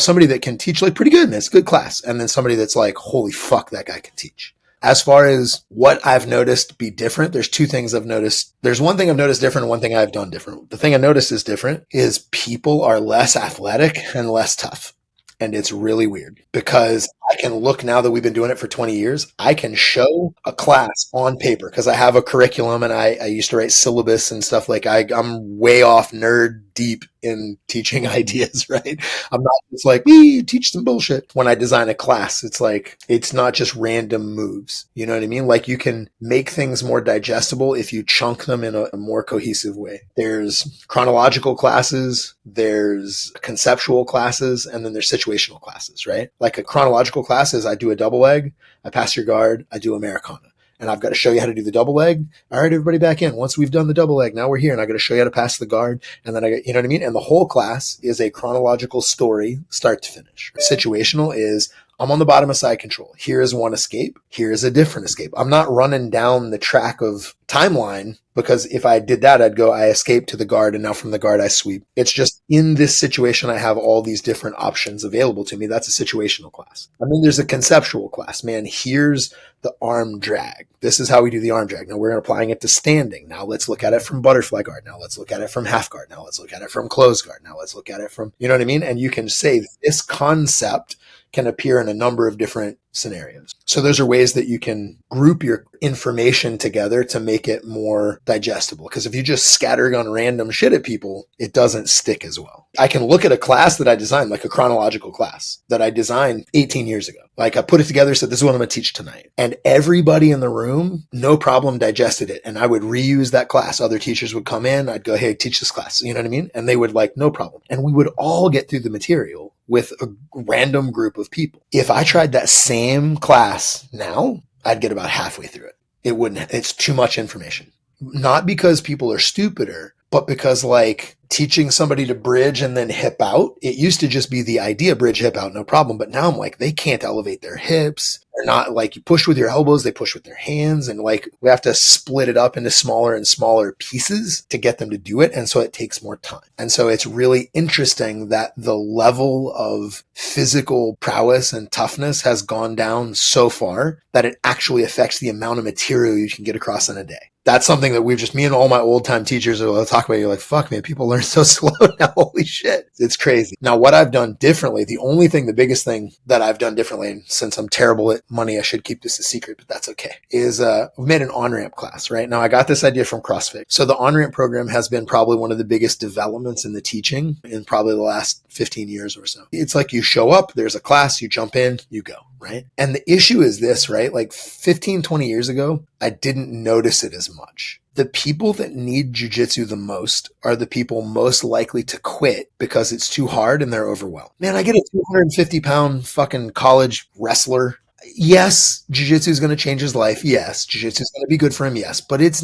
somebody that can teach pretty good and it's a good class. And then somebody that's holy fuck, that guy can teach. As far as what I've noticed be different, there's 2 things I've noticed. There's one thing I've noticed different and one thing I've done different. The thing I noticed is different is people are less athletic and less tough. And it's really weird because I can look now that we've been doing it for 20 years. I can show a class on paper because I have a curriculum and I used to write syllabus and stuff. I'm way off nerd deep in teaching ideas, right? I'm not just teach some bullshit. When I design a class, it's not just random moves. You know what I mean? You can make things more digestible if you chunk them in a more cohesive way. There's chronological classes, there's conceptual classes, and then there's situational classes, right? A chronological class is I do a double leg, I pass your guard, I do Americana. And I've got to show you how to do the double leg. All right, everybody back in. Once we've done the double leg, now we're here and I got to show you how to pass the guard. And then you know what I mean? And the whole class is a chronological story, start to finish. Situational is I'm on the bottom of side control. Here is one escape. Here is a different escape. I'm not running down the track of timeline because if I did that, I'd go, I escape to the guard and now from the guard I sweep. It's just in this situation, I have all these different options available to me. That's a situational class. There's a conceptual class. Man, here's the arm drag. This is how we do the arm drag. Now we're applying it to standing. Now let's look at it from butterfly guard. Now let's look at it from half guard. Now let's look at it from closed guard. Now let's look at it from, you know what I mean? And you can say this concept can appear in a number of different scenarios. So those are ways that you can group your information together to make it more digestible. Because if you just scattergun random shit at people, it doesn't stick as well. I can look at a class that I designed, like a chronological class that I designed 18 years ago. Like I put it together, said, this is what I'm going to teach tonight. And everybody in the room, no problem, digested it. And I would reuse that class. Other teachers would come in. I'd go, hey, teach this class. You know what I mean? And they would like, no problem. And we would all get through the material with a random group of people. If I tried that same class now, I'd get about halfway through it. It wouldn't, it's too much information. Not because people are stupider, but because like teaching somebody to bridge and then hip out, it used to just be the idea, bridge, hip out, no problem. But now I'm like, they can't elevate their hips. They're not like, you push with your elbows, they push with their hands. And like, we have to split it up into smaller and smaller pieces to get them to do it. And so it takes more time. And so it's really interesting that the level of physical prowess and toughness has gone down so far that it actually affects the amount of material you can get across in a day. That's something that we've just, me and all my old time teachers will talk about. You're like, fuck man, people learn so slow now. Holy shit. It's crazy. Now, what I've done differently, the biggest thing that I've done differently, and since I'm terrible at money, I should keep this a secret, but that's okay, is we've made an on-ramp class, right? Now, I got this idea from CrossFit. So the on-ramp program has been probably one of the biggest developments in the teaching in probably the last 15 years or so. It's like you show up, there's a class, you jump in, you go. Right. And the issue is this, right? Like 15, 20 years ago, I didn't notice it as much. The people that need jiu-jitsu the most are the people most likely to quit because it's too hard and they're overwhelmed. Man, I get a 250-pound fucking college wrestler. Yes, jiu-jitsu is going to change his life. Yes, jiu-jitsu is going to be good for him. Yes, but it's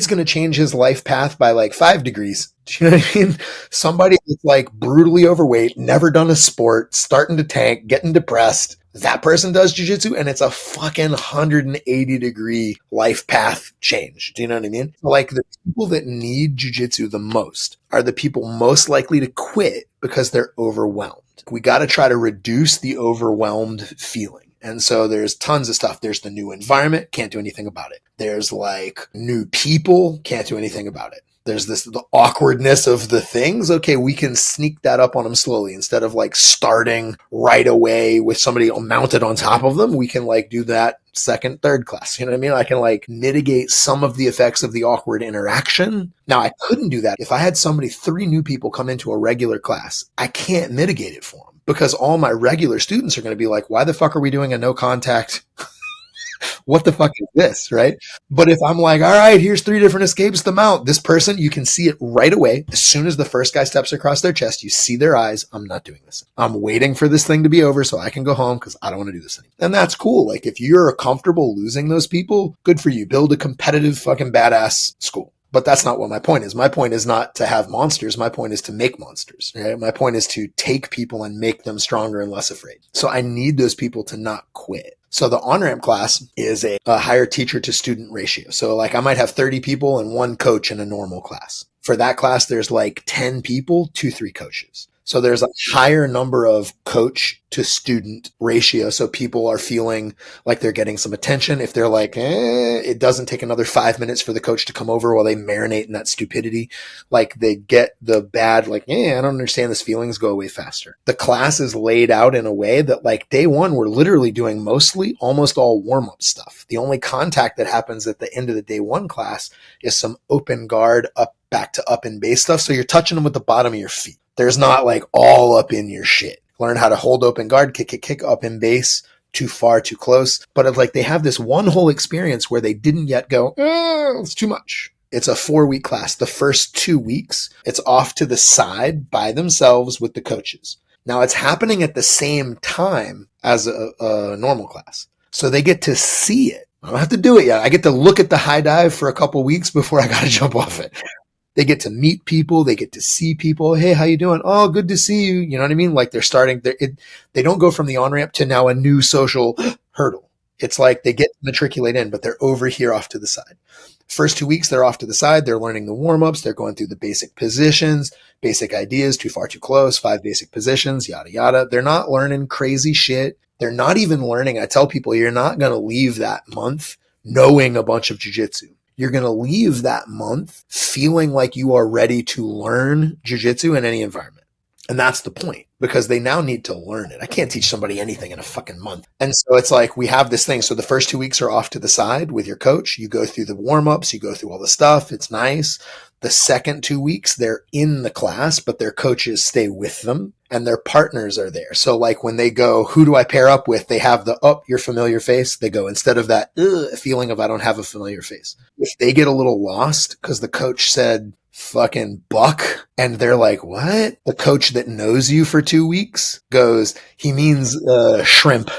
going to change his life path by like 5 degrees. Do you know what I mean? Somebody that's like brutally overweight, never done a sport, starting to tank, getting depressed. That person does jiu-jitsu and it's a fucking 180-degree life path change. Do you know what I mean? Like the people that need jiu-jitsu the most are the people most likely to quit because they're overwhelmed. We got to try to reduce the overwhelmed feeling. And so there's tons of stuff. There's the new environment, can't do anything about it. There's like new people, can't do anything about it. There's the awkwardness of the things. Okay, we can sneak that up on them slowly. Instead of like starting right away with somebody mounted on top of them, we can like do that second, third class. You know what I mean? I can like mitigate some of the effects of the awkward interaction. Now, I couldn't do that. If I had 3 new people come into a regular class, I can't mitigate it for them because all my regular students are going to be like, why the fuck are we doing a no contact? What the fuck is this, right? But if I'm like, all right, here's 3 different escapes to mount. This person, you can see it right away. As soon as the first guy steps across their chest, you see their eyes. I'm not doing this. I'm waiting for this thing to be over so I can go home because I don't want to do this anymore. And that's cool. Like if you're comfortable losing those people, good for you. Build a competitive fucking badass school. But that's not what my point is. My point is not to have monsters. My point is to make monsters, right? My point is to take people and make them stronger and less afraid. So I need those people to not quit. So the on-ramp class is a higher teacher to student ratio. So like I might have 30 people and 1 coach in a normal class. For that class, there's like 10 people, 2-3 coaches. So there's a higher number of coach to student ratio. So people are feeling like they're getting some attention. If they're like, it doesn't take another 5 minutes for the coach to come over while they marinate in that stupidity. Like they get the bad, like, I don't understand this, feelings go away faster. The class is laid out in a way that like day 1, we're literally doing almost all warm-up stuff. The only contact that happens at the end of the day 1 class is some open guard back to up and base stuff. So you're touching them with the bottom of your feet. There's not like all up in your shit. Learn how to hold open guard, kick, up in base, too far, too close. But it's like they have this one whole experience where they didn't yet go, it's too much. It's a 4-week class. The first 2 weeks, it's off to the side by themselves with the coaches. Now it's happening at the same time as a normal class. So they get to see it. I don't have to do it yet. I get to look at the high dive for a couple weeks before I got to jump off it. They get to meet people. They get to see people. Hey, how you doing? Oh, good to see you. You know what I mean? Like they don't go from the on-ramp to now a new social hurdle. It's like they get to matriculate in, but they're over here off to the side. First 2 weeks, they're off to the side. They're learning the warm-ups. They're going through the basic positions, basic ideas, too far, too close, 5 basic positions, yada, yada. They're not learning crazy shit. They're not even learning. I tell people, you're not going to leave that month knowing a bunch of jiu-jitsu. You're going to leave that month feeling like you are ready to learn jiu-jitsu in any environment. And that's the point, because they now need to learn it. I can't teach somebody anything in a fucking month. And so it's like, we have this thing. So the first 2 weeks are off to the side with your coach. You go through the warm-ups, you go through all the stuff. It's nice. The second 2 weeks, they're in the class, but their coaches stay with them and their partners are there. So like when they go, who do I pair up with? They have the, oh, your familiar face. They go, instead of that feeling of I don't have a familiar face. If they get a little lost because the coach said fucking buck and they're like, what? The coach that knows you for 2 weeks goes, he means shrimp.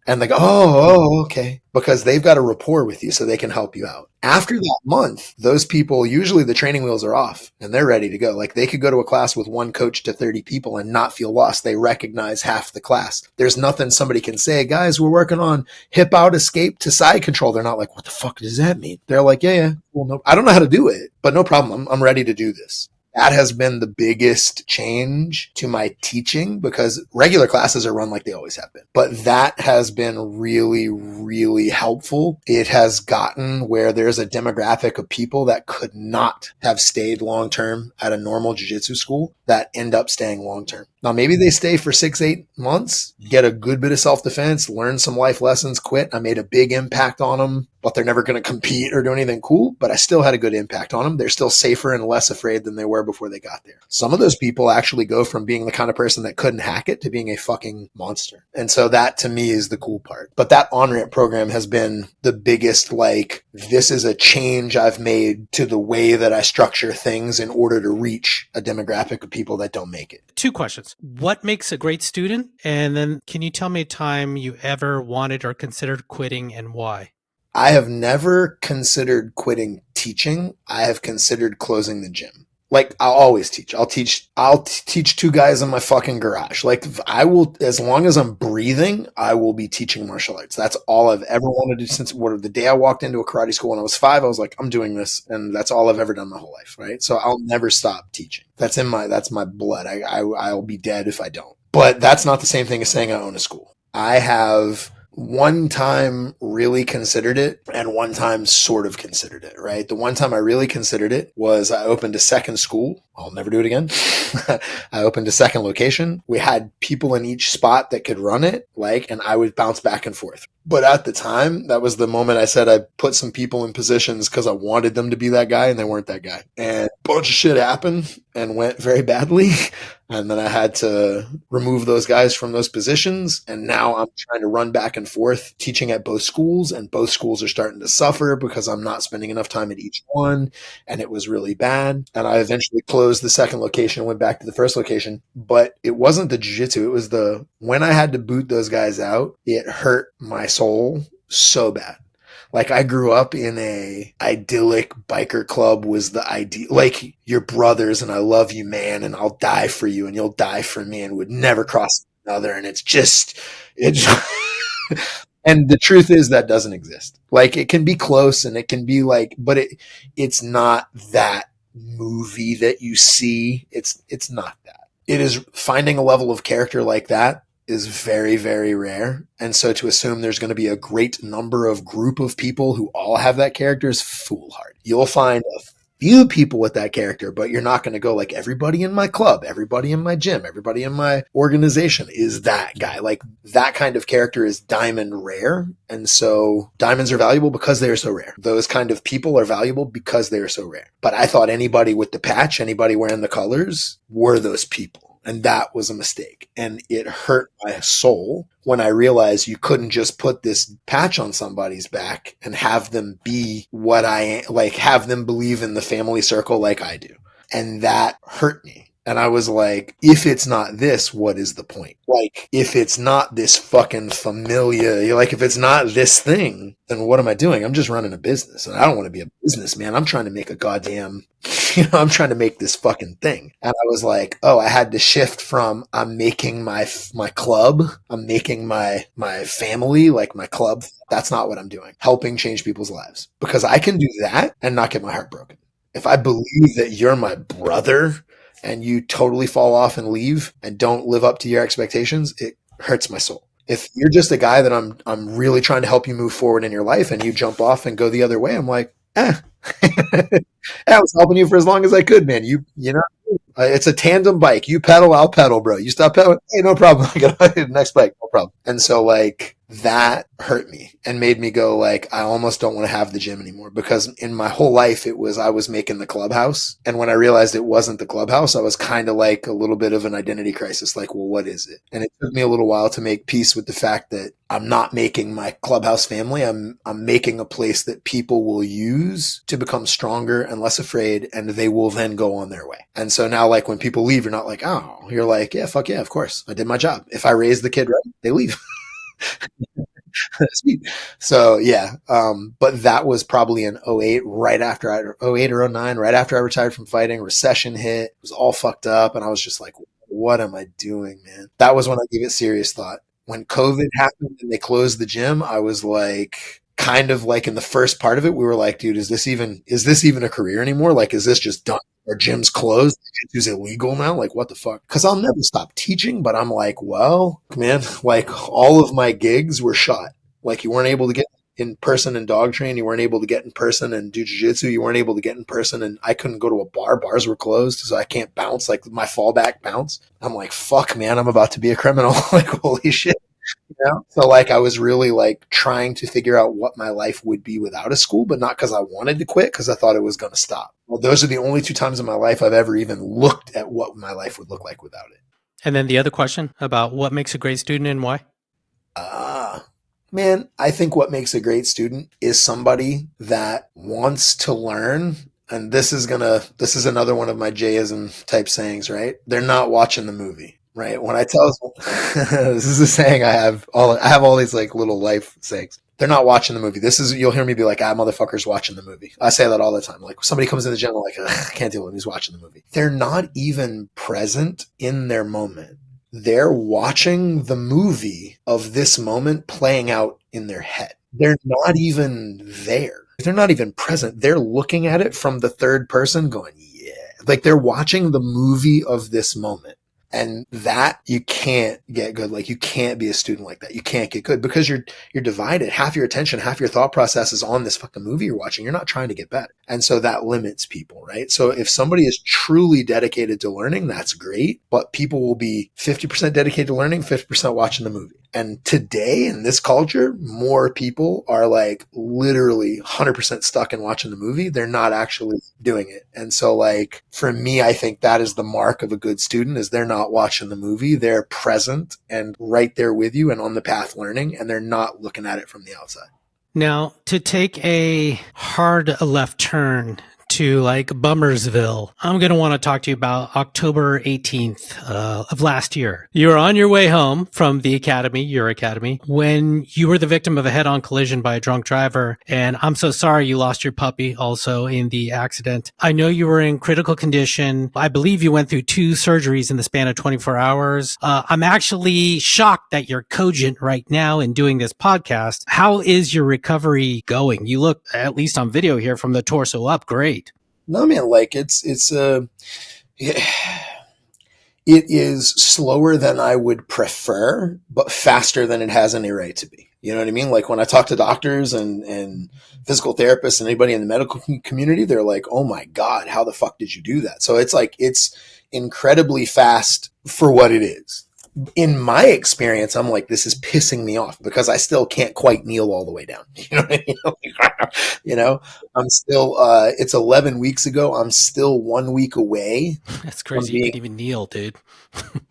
And they go, oh, okay. Because they've got a rapport with you so they can help you out. After that month, those people, usually the training wheels are off and they're ready to go. Like they could go to a class with one coach to 30 people and not feel lost. They recognize half the class. There's nothing somebody can say, guys, we're working on hip out escape to side control. They're not like, what the fuck does that mean? They're like, yeah, well, no, I don't know how to do it, but no problem. I'm ready to do this. That has been the biggest change to my teaching, because regular classes are run like they always have been. But that has been really, really helpful. It has gotten where there's a demographic of people that could not have stayed long-term at a normal jiu-jitsu school that end up staying long-term. Now, maybe they stay for 6-8 months, get a good bit of self-defense, learn some life lessons, quit. I made a big impact on them, but they're never going to compete or do anything cool. But I still had a good impact on them. They're still safer and less afraid than they were before they got there. Some of those people actually go from being the kind of person that couldn't hack it to being a fucking monster. And so that to me is the cool part. But that on-ramp program has been the biggest, like, this is a change I've made to the way that I structure things in order to reach a demographic of people that don't make it. 2 questions. What makes a great student? And then can you tell me a time you ever wanted or considered quitting and why? I have never considered quitting teaching. I have considered closing the gym. Like, I'll always teach. I'll teach 2 guys in my fucking garage. Like, I will, as long as I'm breathing, I will be teaching martial arts. That's all I've ever wanted to do since the day I walked into a karate school when I was 5. I was like, I'm doing this. And that's all I've ever done my whole life. Right. So I'll never stop teaching. That's my blood. I'll be dead if I don't. But that's not the same thing as saying I own a school. I have one time really considered it and one time sort of considered it, right? The one time I really considered it was I opened a second school. I'll never do it again. I opened a second location. We had people in each spot that could run it, and I would bounce back and forth. But at the time, that was the moment I said I put some people in positions because I wanted them to be that guy and they weren't that guy. And a bunch of shit happened and went very badly. And then I had to remove those guys from those positions. And now I'm trying to run back and forth teaching at both schools, and both schools are starting to suffer because I'm not spending enough time at each one. And it was really bad. And I eventually closed the second location and went back to the first location. But it wasn't the jiu-jitsu. It was when I had to boot those guys out, it hurt my soul so bad. Like, I grew up in a idyllic biker club, was the ideal, like, you're brothers and I love you, man, and I'll die for you and you'll die for me, and would never cross another. And it's and the truth is that doesn't exist. Like, it can be close and it can be like, but it's not that movie that you see. It's not that. It is finding a level of character like that is very, very rare. And so to assume there's going to be a great group of people who all have that character is foolhardy. You'll find a few people with that character, but you're not going to go like, everybody in my club, everybody in my gym, everybody in my organization is that guy. Like, that kind of character is diamond rare. And so diamonds are valuable because they are so rare. Those kind of people are valuable because they are so rare. But I thought anybody with the patch, anybody wearing the colors were those people. And that was a mistake. And it hurt my soul when I realized you couldn't just put this patch on somebody's back and have them be what I am, like, have them believe in the family circle like I do. And that hurt me. And I was like, if it's not this, what is the point? Like, if it's not this fucking familia, like, if it's not this thing, then what am I doing? I'm just running a business, and I don't want to be a businessman. I'm trying to make a goddamn, I'm trying to make this fucking thing. And I was like, oh, I had to shift from I'm making my club, I'm making my family, like my club. That's not what I'm doing. Helping change people's lives, because I can do that and not get my heart broken. If I believe that you're my brother and you totally fall off and leave and don't live up to your expectations, it hurts my soul. If you're just a guy that I'm really trying to help you move forward in your life and you jump off and go the other way, I'm like, I was helping you for as long as I could, man. You know, It's a tandem bike. You pedal, I'll pedal, bro. You stop pedaling, hey, no problem. I got the next bike, no problem. And so like that hurt me and made me go like, I almost don't want to have the gym anymore, because in my whole life it was, I was making the clubhouse. And when I realized it wasn't the clubhouse, I was kind of like a little bit of an identity crisis. Like, well, what is it? And it took me a little while to make peace with the fact that I'm not making my clubhouse family. I'm making a place that people will use to become stronger and less afraid, and they will then go on their way. And so now, like when people leave, you're not like, oh, you're like, yeah, fuck yeah, of course, I did my job. If I raised the kid right, they leave. Sweet. So yeah, but that was probably in '08, right after '08 or '09, right after I retired from fighting. Recession hit, it was all fucked up, and I was just like, what am I doing, man? That was when I gave it serious thought. When COVID happened and they closed the gym, I was like, kind of like in the first part of it, we were like, dude, is this even a career anymore? Like, is this just done? Our gym's closed. Jiu-Jitsu's illegal now. Like, what the fuck? Because I'll never stop teaching, but I'm like, well, man, like all of my gigs were shot. Like, you weren't able to get in person and dog train. You weren't able to get in person and do jiu-jitsu. You weren't able to get in person, and I couldn't go to a bar. Bars were closed, so I can't bounce like my fallback bounce. I'm like, fuck, man, I'm about to be a criminal. Like, holy shit. You know? So like I was really like trying to figure out what my life would be without a school, but not because I wanted to quit, because I thought it was going to stop. Well, those are the only 2 times in my life I've ever even looked at what my life would look like without it. And then the other question about what makes a great student and why? Man, I think what makes a great student is somebody that wants to learn. And this is another one of my Jayism type sayings, right? They're not watching the movie. Right. When I tell this is a saying I have all these like little life sayings. They're not watching the movie. You'll hear me be like, motherfucker's watching the movie. I say that all the time. Like somebody comes in the gym, I'm like, I can't deal with him. He's watching the movie. They're not even present in their moment. They're watching the movie of this moment playing out in their head. They're not even there. They're not even present. They're looking at it from the third person going, yeah. Like they're watching the movie of this moment. And that you can't get good. Like you can't be a student like that. You can't get good because you're divided. Half your attention, half your thought process is on this fucking movie you're watching. You're not trying to get better. And so that limits people, right? So if somebody is truly dedicated to learning, that's great. But people will be 50% dedicated to learning, 50% watching the movie. And today in this culture, more people are like literally 100% stuck in watching the movie. They're not actually doing it. And so like for me, I think that is the mark of a good student is they're not watching the movie. They're present and right there with you and on the path learning, and they're not looking at it from the outside. Now, to take a hard left turn to like Bummersville, I'm going to want to talk to you about October 18th of last year. You were on your way home from the academy, your academy, when you were the victim of a head-on collision by a drunk driver. And I'm so sorry you lost your puppy also in the accident. I know you were in critical condition. I believe you went through 2 surgeries in the span of 24 hours. I'm actually shocked that you're cogent right now in doing this podcast. How is your recovery going? You look, at least on video here, from the torso up, great. No, man, like it is slower than I would prefer, but faster than it has any right to be. You know what I mean? Like when I talk to doctors and physical therapists and anybody in the medical community, they're like, oh my God, how the fuck did you do that? So it's like, it's incredibly fast for what it is. In my experience, I'm like, this is pissing me off because I still can't quite kneel all the way down. You know what I mean? You know, I'm still, it's 11 weeks ago. I'm still 1 week away. That's crazy. You can even kneel, dude.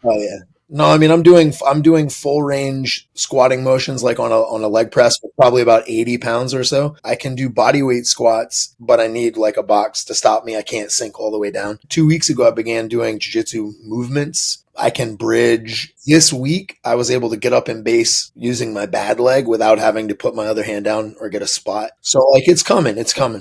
Oh yeah. No, I mean, I'm doing full range squatting motions like on a leg press with probably about 80 pounds or so. I can do body weight squats, but I need like a box to stop me. I can't sink all the way down. 2 weeks ago, I began doing jiu-jitsu movements. I can bridge. This week, I was able to get up in base using my bad leg without having to put my other hand down or get a spot. So like it's coming,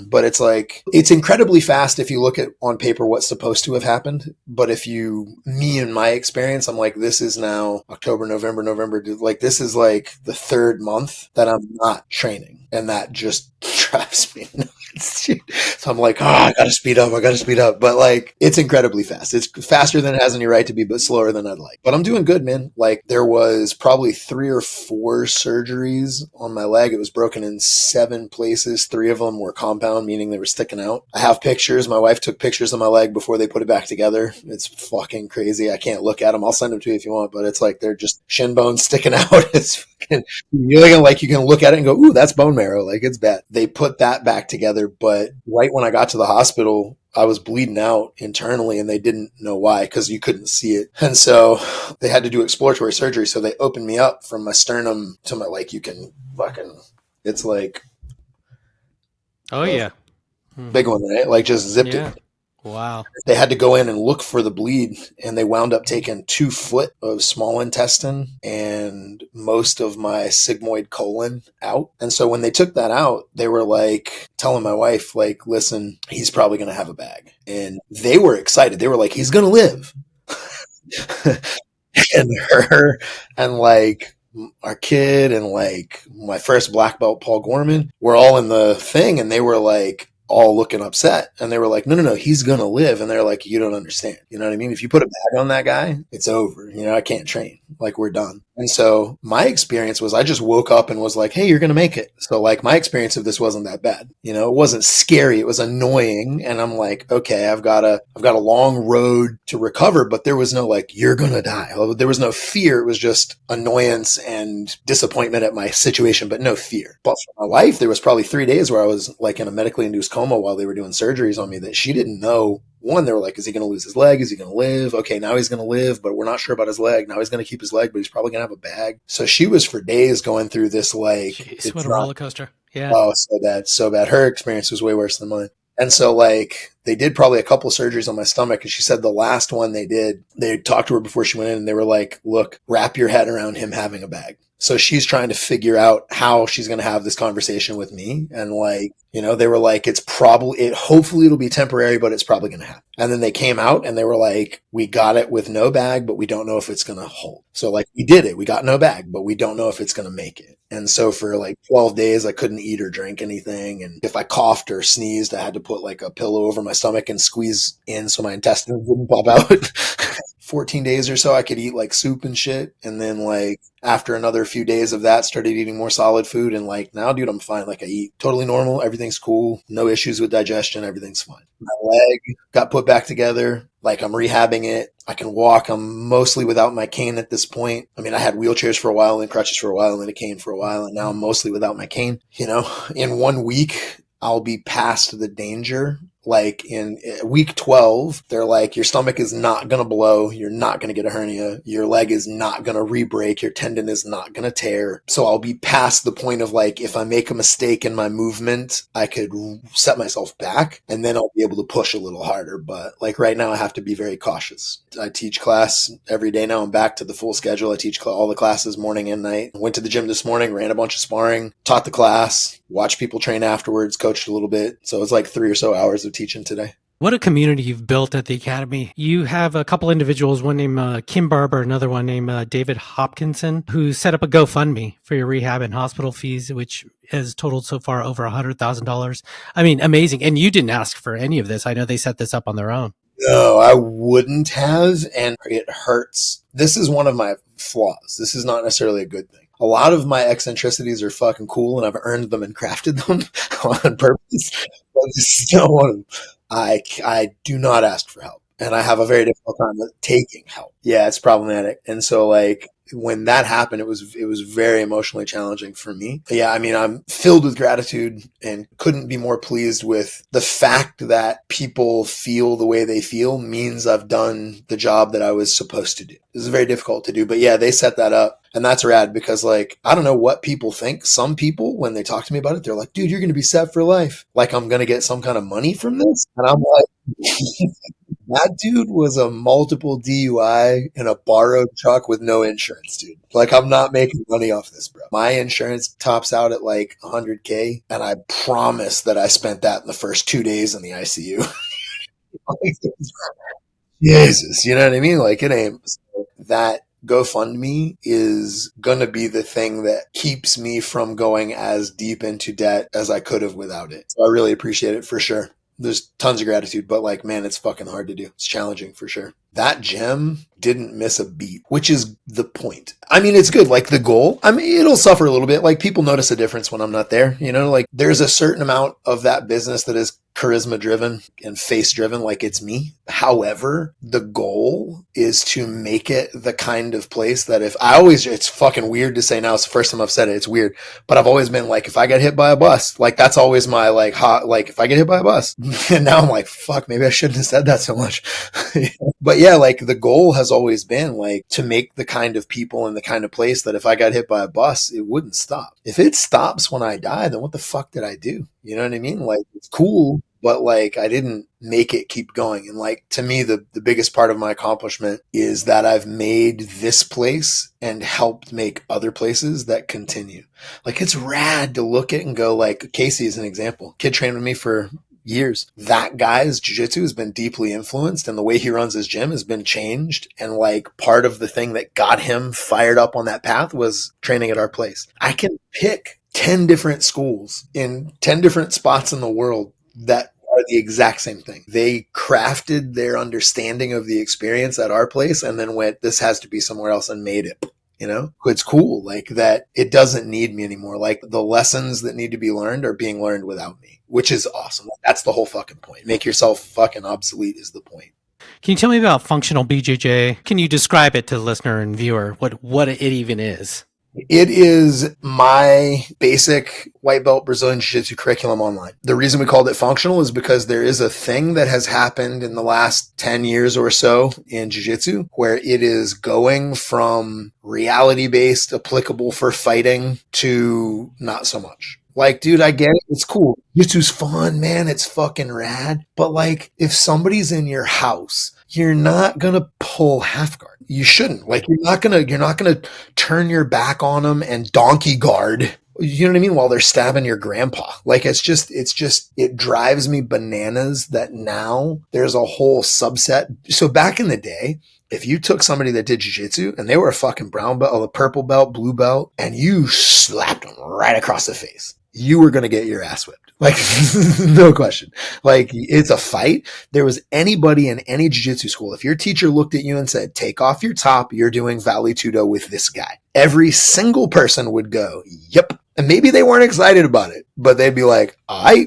but it's like, it's incredibly fast if you look at on paper what's supposed to have happened. But me in my experience, I'm like, this is now October, November, like this is like the 3rd month that I'm not training. And that just drives me nuts. So I'm like, I gotta speed up. I gotta speed up. But like, it's incredibly fast. It's faster than it has any right to be, but slower than I'd like. But I'm doing good, man. Like, there was probably 3 or 4 surgeries on my leg. It was broken in 7 places. 3 of them were compound, meaning they were sticking out. I have pictures. My wife took pictures of my leg before they put it back together. It's fucking crazy. I can't look at them. I'll send them to you if you want, but it's like they're just shin bones sticking out. It's fucking, you can look at it and go, ooh, that's bone marrow. Like, it's bad. They put that back together, but right when I got to the hospital, I was bleeding out internally and they didn't know why because you couldn't see it. And so they had to do exploratory surgery. So they opened me up from my sternum to my, like, you can fucking, it's like, Oh, yeah. Big one, right? Like, just zipped it. Wow. They had to go in and look for the bleed, and they wound up taking 2 foot of small intestine and most of my sigmoid colon out. And so when they took that out, they were like telling my wife, like, listen, he's probably going to have a bag. And they were excited. They were like, he's going to live. And her and like our kid and like my first black belt, Paul Gorman, were all in the thing, and they were like, all looking upset, and they were like, no, he's gonna live. And they're like, you don't understand, you know what I mean? If you put a bag on that guy, it's over. I can't train, like, we're done. And so my experience was I just woke up and was like, hey, you're gonna make it. So like my experience of this wasn't that bad. It wasn't scary, it was annoying. And I'm like, okay, I've got a long road to recover, but there was no like, you're gonna die. There was no fear. It was just annoyance and disappointment at my situation, but no fear. But for my wife, there was probably 3 days where I was like in a medically induced coma while they were doing surgeries on me that she didn't know. One, they were like, is he going to lose his leg? Is he going to live? Okay, now he's going to live, but we're not sure about his leg. Now he's going to keep his leg, but he's probably going to have a bag. So she was for days going through this like, jeez, what a roller coaster. Yeah. Oh, so bad. Her experience was way worse than mine. And so like they did probably a couple surgeries on my stomach, and she said the last one they did, they talked to her before she went in and they were like, look, wrap your head around him having a bag. So she's trying to figure out how she's going to have this conversation with me. And like, they were like, hopefully it'll be temporary, but it's probably going to happen. And then they came out and they were like, we got it with no bag, but we don't know if it's going to hold. So like we did it. We got no bag, but we don't know if it's going to make it. And so for like 12 days, I couldn't eat or drink anything. And if I coughed or sneezed, I had to put like a pillow over my stomach and squeeze in so my intestines wouldn't pop out. 14 days or so, I could eat like soup and shit. And then like after another few days of that, started eating more solid food. And like now, dude, I'm fine. Like I eat totally normal. Everything's cool. No issues with digestion. Everything's fine. My leg got put back together. Like I'm rehabbing it. I can walk. I'm mostly without my cane at this point. I mean, I had wheelchairs for a while and crutches for a while and a cane for a while. And now I'm mostly without my cane. In 1 week, I'll be past the danger. Like in week 12, they're like, your stomach is not going to blow. You're not going to get a hernia. Your leg is not going to re-break. Your tendon is not going to tear. So I'll be past the point of like, if I make a mistake in my movement, I could set myself back and then I'll be able to push a little harder. But like right now, I have to be very cautious. I teach class every day now. I'm back to the full schedule. I teach all the classes morning and night. Went to the gym this morning, ran a bunch of sparring, taught the class, watched people train afterwards, coached a little bit. So it's like 3 or so hours of teaching today. What a community you've built at the Academy. You have a couple individuals, one named Kim Barber, another one named David Hopkinson, who set up a GoFundMe for your rehab and hospital fees, which has totaled so far over $100,000. I mean, amazing. And you didn't ask for any of this. I know they set this up on their own. No, I wouldn't have, and it hurts. This is one of my flaws. This is not necessarily a good thing. A lot of my eccentricities are fucking cool, and I've earned them and crafted them on purpose. But this is not one of them. I do not ask for help, and I have a very difficult time taking help. Yeah, it's problematic. And so like when that happened, it was very emotionally challenging for me. But yeah, I mean, I'm filled with gratitude and couldn't be more pleased with the fact that people feel the way they feel means I've done the job that I was supposed to do. This is very difficult to do, but yeah, they set that up. And that's rad because like, I don't know what people think. Some people, when they talk to me about it, they're like, dude, you're going to be set for life. Like I'm going to get some kind of money from this. And I'm like, that dude was a multiple DUI in a borrowed truck with no insurance, dude. Like I'm not making money off this, bro. My insurance tops out at like $100K. And I promise that I spent that in the first 2 days in the ICU. Jesus, you know what I mean? Like it ain't that. GoFundMe is going to be the thing that keeps me from going as deep into debt as I could have without it. So I really appreciate it for sure. There's tons of gratitude, but like, man, it's fucking hard to do. It's challenging for sure. That gym didn't miss a beat, which is the point. I mean, it's good. Like the goal, I mean, it'll suffer a little bit. Like people notice a difference when I'm not there. You know, like there's a certain amount of that business that is charisma driven and face driven, like it's me. However, the goal is to make it the kind of place that it's fucking weird to say now. It's the first time I've said it. It's weird, but I've always been like, if I get hit by a bus, like that's always my like hot, like if I get hit by a bus, and now I'm like, fuck, maybe I shouldn't have said that so much. But yeah, like the goal has always been like to make the kind of people and the kind of place that if I got hit by a bus, it wouldn't stop. If it stops when I die, then what the fuck did I do? You know what I mean? Like it's cool, but like I didn't make it keep going. And like to me, the biggest part of my accomplishment is that I've made this place and helped make other places that continue. Like it's rad to look at and go like, Casey is an example. Kid trained with me for years. That guy's jiu-jitsu has been deeply influenced and the way he runs his gym has been changed. And like part of the thing that got him fired up on that path was training at our place. I can pick 10 different schools in 10 different spots in the world that are the exact same thing. They crafted their understanding of the experience at our place and then went, this has to be somewhere else and made it. You know, it's cool like that. It doesn't need me anymore. Like the lessons that need to be learned are being learned without me, which is awesome. That's the whole fucking point. Make yourself fucking obsolete is the point. Can you tell me about functional BJJ? Can you describe it to the listener and viewer what it even is? It is my basic white belt Brazilian Jiu-Jitsu curriculum online. The reason we called it functional is because there is a thing that has happened in the last 10 years or so in Jiu-Jitsu where it is going from reality-based, applicable for fighting to not so much. Like, dude, I get it. It's cool. Jiu-Jitsu's fun, man. It's fucking rad. But like, if somebody's in your house, you're not going to pull half guard. You shouldn't. Like, you're not going to turn your back on them and donkey guard. You know what I mean? While they're stabbing your grandpa. Like, it drives me bananas that now there's a whole subset. So back in the day, if you took somebody that did jiu-jitsu and they were a fucking brown belt, a purple belt, blue belt, and you slapped them right across the face, you were going to get your ass whipped. Like, no question. Like, it's a fight. There was anybody in any jiu-jitsu school. If your teacher looked at you and said, take off your top, you're doing Vale Tudo with this guy. Every single person would go, yep. And maybe they weren't excited about it, but they'd be like,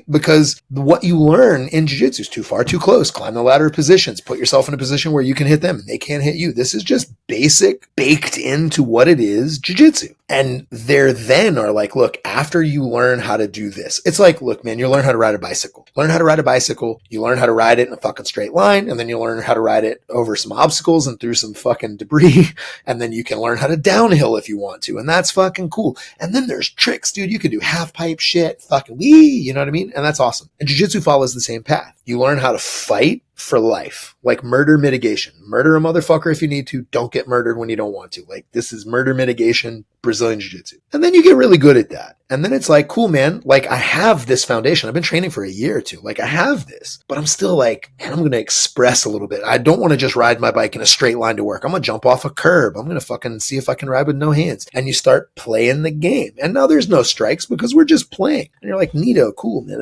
because what you learn in jiu-jitsu is too far, too close. Climb the ladder of positions. Put yourself in a position where you can hit them and they can't hit you. This is just basic, baked into what it is, jiu-jitsu. And they're then are like, look, after you learn how to do this, it's like, look, man, you learn how to ride a bicycle. Learn how to ride a bicycle. You learn how to ride it in a fucking straight line. And then you learn how to ride it over some obstacles and through some fucking debris. And then you can learn how to downhill if you want to. And that's fucking cool. And then there's tricks, dude. You can do half pipe shit, fucking wee, you know what I mean? And that's awesome. And jiu-jitsu follows the same path. You learn how to fight for life, like murder mitigation. Murder a motherfucker if you need to. Don't get murdered when you don't want to. Like, this is murder mitigation, Brazilian jiu-jitsu. And then you get really good at that. And then it's like, cool, man. Like, I have this foundation. I've been training for a year or two. Like, I have this, but I'm still like, man, I'm going to express a little bit. I don't want to just ride my bike in a straight line to work. I'm going to jump off a curb. I'm going to fucking see if I can ride with no hands. And you start playing the game. And now there's no strikes because we're just playing. And you're like, neato, cool, man.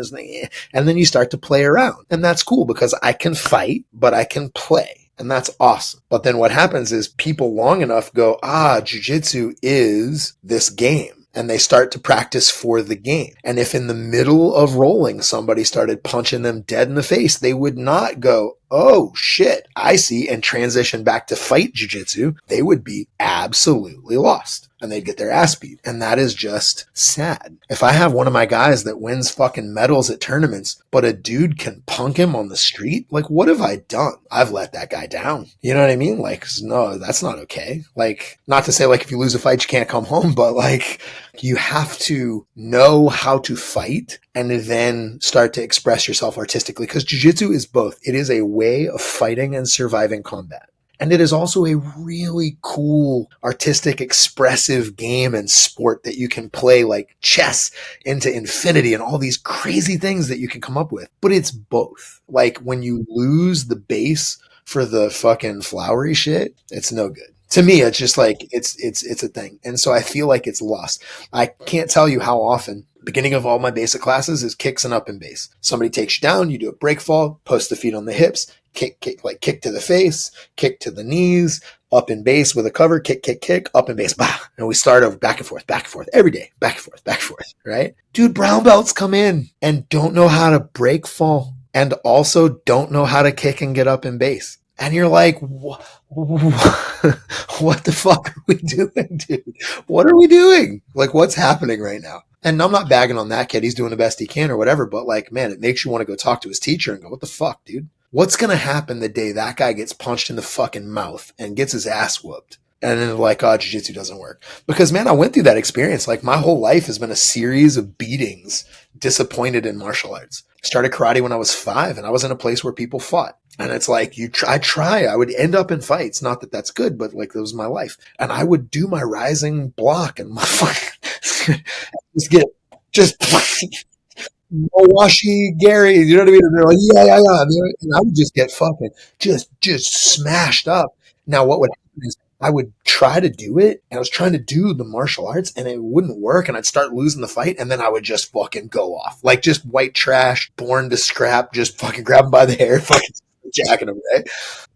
And then you start to play around. And that's cool because I can fight, but I can play. And that's awesome. But then what happens is people long enough go, jiu-jitsu is this game. And they start to practice for the game. And if in the middle of rolling, somebody started punching them dead in the face, they would not go, oh shit, I see, and transition back to fight jiu-jitsu. They would be absolutely lost. And they'd get their ass beat. And that is just sad. If I have one of my guys that wins fucking medals at tournaments, but a dude can punk him on the street, like, what have I done? I've let that guy down. You know what I mean? Like, no, that's not okay. Like, not to say like if you lose a fight, you can't come home, but like, you have to know how to fight and then start to express yourself artistically, because jiu-jitsu is both. It is a way of fighting and surviving combat. And it is also a really cool, artistic, expressive game and sport that you can play like chess into infinity and all these crazy things that you can come up with. But it's both. Like, when you lose the base for the fucking flowery shit, it's no good. To me, it's just like it's a thing, and so I feel like it's lost. I can't tell you how often. Beginning of all my basic classes is kicks and up and base. Somebody takes you down, you do a break fall, post the feet on the hips, kick, kick to the face, kick to the knees, up and base with a cover, kick, up and base, bah. And we start over back and forth every day, back and forth, right? Dude, brown belts come in and don't know how to break fall and also don't know how to kick and get up and base. And you're like, what the fuck are we doing, dude? What are we doing? Like, what's happening right now? And I'm not bagging on that kid. He's doing the best he can or whatever. But like, man, it makes you want to go talk to his teacher and go, what the fuck, dude? What's going to happen the day that guy gets punched in the fucking mouth and gets his ass whooped? And then like, oh, jiu-jitsu doesn't work. Because, man, I went through that experience. Like, my whole life has been a series of beatings, disappointed in martial arts. Started karate when I was 5, and I was in a place where people fought. And it's like, I would end up in fights. Not that that's good, but like, that was my life. And I would do my rising block and my just Mawashi Gary, you know what I mean? And they're like, yeah. And I would just get fucking just smashed up. Now, what would happen is I would try to do it, and I was trying to do the martial arts, and it wouldn't work, and I'd start losing the fight, and then I would just fucking go off. Like, just white trash, born to scrap, just fucking grab him by the hair, fucking jacking him, right?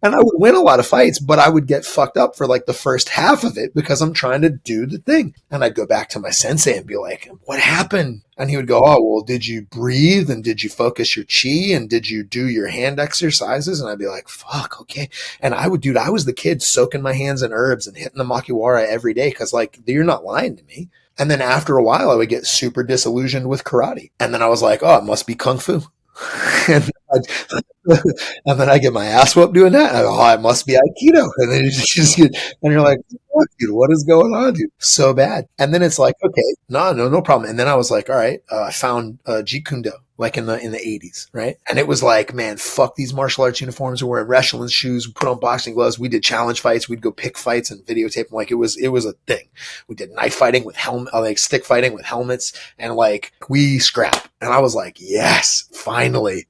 And I would win a lot of fights, but I would get fucked up for like the first half of it because I'm trying to do the thing. And I'd go back to my sensei and be like, what happened? And he would go, oh, well, did you breathe? And did you focus your chi? And did you do your hand exercises? And I'd be like, fuck, okay. And I was the kid soaking my hands in herbs and hitting the makiwara every day because, like, you're not lying to me. And then after a while, I would get super disillusioned with karate. And then I was like, oh, it must be kung fu. And then I get my ass whooped doing that. Oh, it must be Aikido. And then and you're like, fuck, dude, what is going on, dude? So bad. And then it's like, okay, no problem. And then I was like, all right, I found Jeet Kune Do, like in the 80s, right? And it was like, man, fuck these martial arts uniforms. We're wearing wrestling shoes. We put on boxing gloves. We did challenge fights. We'd go pick fights and videotape them. Like, it was a thing. We did knife fighting with like stick fighting with helmets, and like, we scrap. And I was like, yes, finally.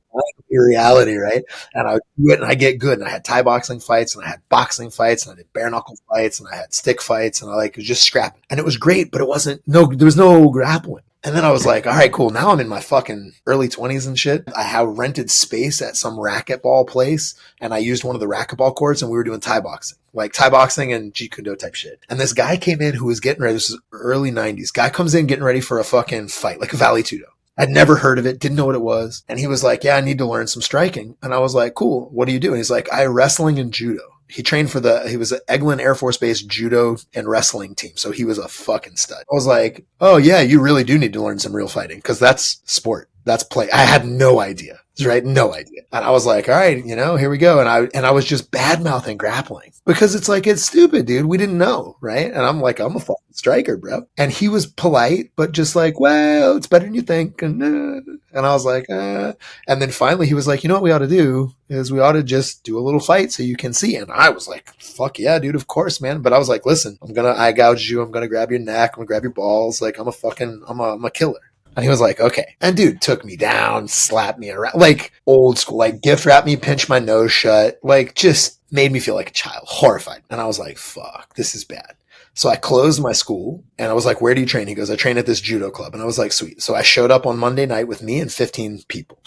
Reality, right? And I would do it and I get good. And I had Thai boxing fights and I had boxing fights and I did bare knuckle fights and I had stick fights and I was just scrapping. And it was great, but there was no grappling. And then I was like, all right, cool. Now I'm in my fucking early 20s and shit. I have rented space at some racquetball place and I used one of the racquetball courts and we were doing Thai boxing. Like Thai boxing and Jeet Kune Do type shit. And this guy came in who was getting ready. This is early 90s. Guy comes in getting ready for a fucking fight, like a Vale Tudo. I'd never heard of it, didn't know what it was. And he was like, yeah, I need to learn some striking. And I was like, cool, what do you do? And he's like, I wrestling and judo. He trained he was an Eglin Air Force Base judo and wrestling team. So he was a fucking stud. I was like, oh yeah, you really do need to learn some real fighting because that's sport. That's play. I had no idea, right? No idea. And I was like, all right, here we go. And I was just bad mouthing grappling because it's like, it's stupid, dude. We didn't know. Right. And I'm like, I'm a fucking striker, bro. And he was polite, but just like, well, it's better than you think. And I was like, And then finally he was like, you know what we ought to do is we ought to just do a little fight so you can see. And I was like, fuck yeah, dude. Of course, man. But I was like, listen, I'm going to eye gouge you. I'm going to grab your neck. I'm going to grab your balls. Like I'm a killer. And he was like, okay. And dude took me down, slapped me around, like old school, like gift wrapped me, pinched my nose shut, like just made me feel like a child, horrified. And I was like, fuck, this is bad. So I closed my school and I was like, where do you train? He goes, I train at this judo club. And I was like, sweet. So I showed up on Monday night with me and 15 people.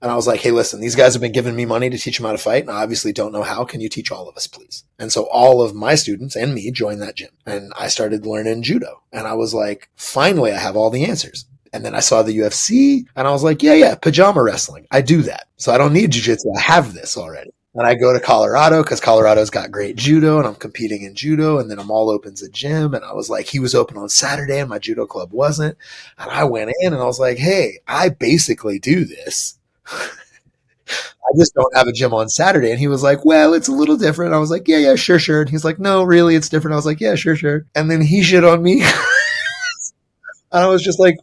And I was like, hey, listen, these guys have been giving me money to teach them how to fight. And I obviously don't know how. Can you teach all of us, please? And so all of my students and me joined that gym. And I started learning judo. And I was like, finally, I have all the answers. And then I saw the UFC and I was like, yeah, pajama wrestling. I do that. So I don't need jiu-jitsu. I have this already. And I go to Colorado because Colorado's got great judo and I'm competing in judo. And then Amal opens a gym. And I was like, he was open on Saturday and my judo club wasn't. And I went in and I was like, hey, I basically do this. I just don't have a gym on Saturday. And he was like, well, it's a little different. I was like, yeah, sure. And he's like, no, really, it's different. I was like, yeah, sure. And then he shit on me. And I was just like,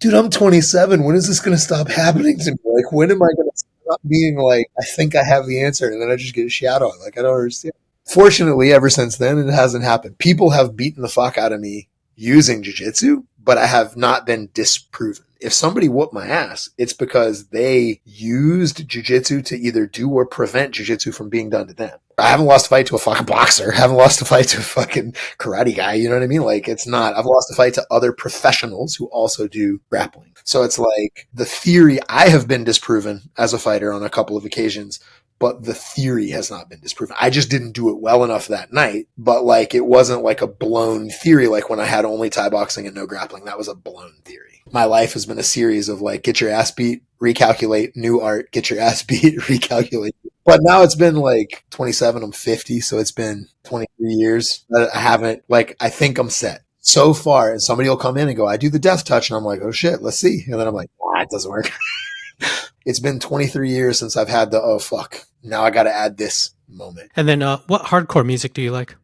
dude, I'm 27. When is this going to stop happening to me? Like, when am I going to stop being like, I think I have the answer, and then I just get shat on? Like, I don't understand. Fortunately, ever since then, it hasn't happened. People have beaten the fuck out of me using jiu-jitsu, but I have not been disproven. if somebody whooped my ass, it's because they used jiu-jitsu to either do or prevent jiu-jitsu from being done to them. I haven't lost a fight to a fucking boxer. I haven't lost a fight to a fucking karate guy. You know what I mean? Like, it's not, I've lost a fight to other professionals who also do grappling. So it's like the theory, I have been disproven as a fighter on a couple of occasions, but the theory has not been disproven. I just didn't do it well enough that night, but like, it wasn't like a blown theory. Like when I had only Thai boxing and no grappling, that was a blown theory. My life has been a series of like, get your ass beat, recalculate, new art, get your ass beat, recalculate. But now it's been like 27, I'm 50, so it's been 23 years. I haven't, like, I think I'm set so far. And somebody will come in and go, I do the death touch. And I'm like, oh shit, let's see. And then I'm like, it doesn't work. It's been 23 years since I've had the, oh fuck, now I got to add this moment. And then what hardcore music do you like?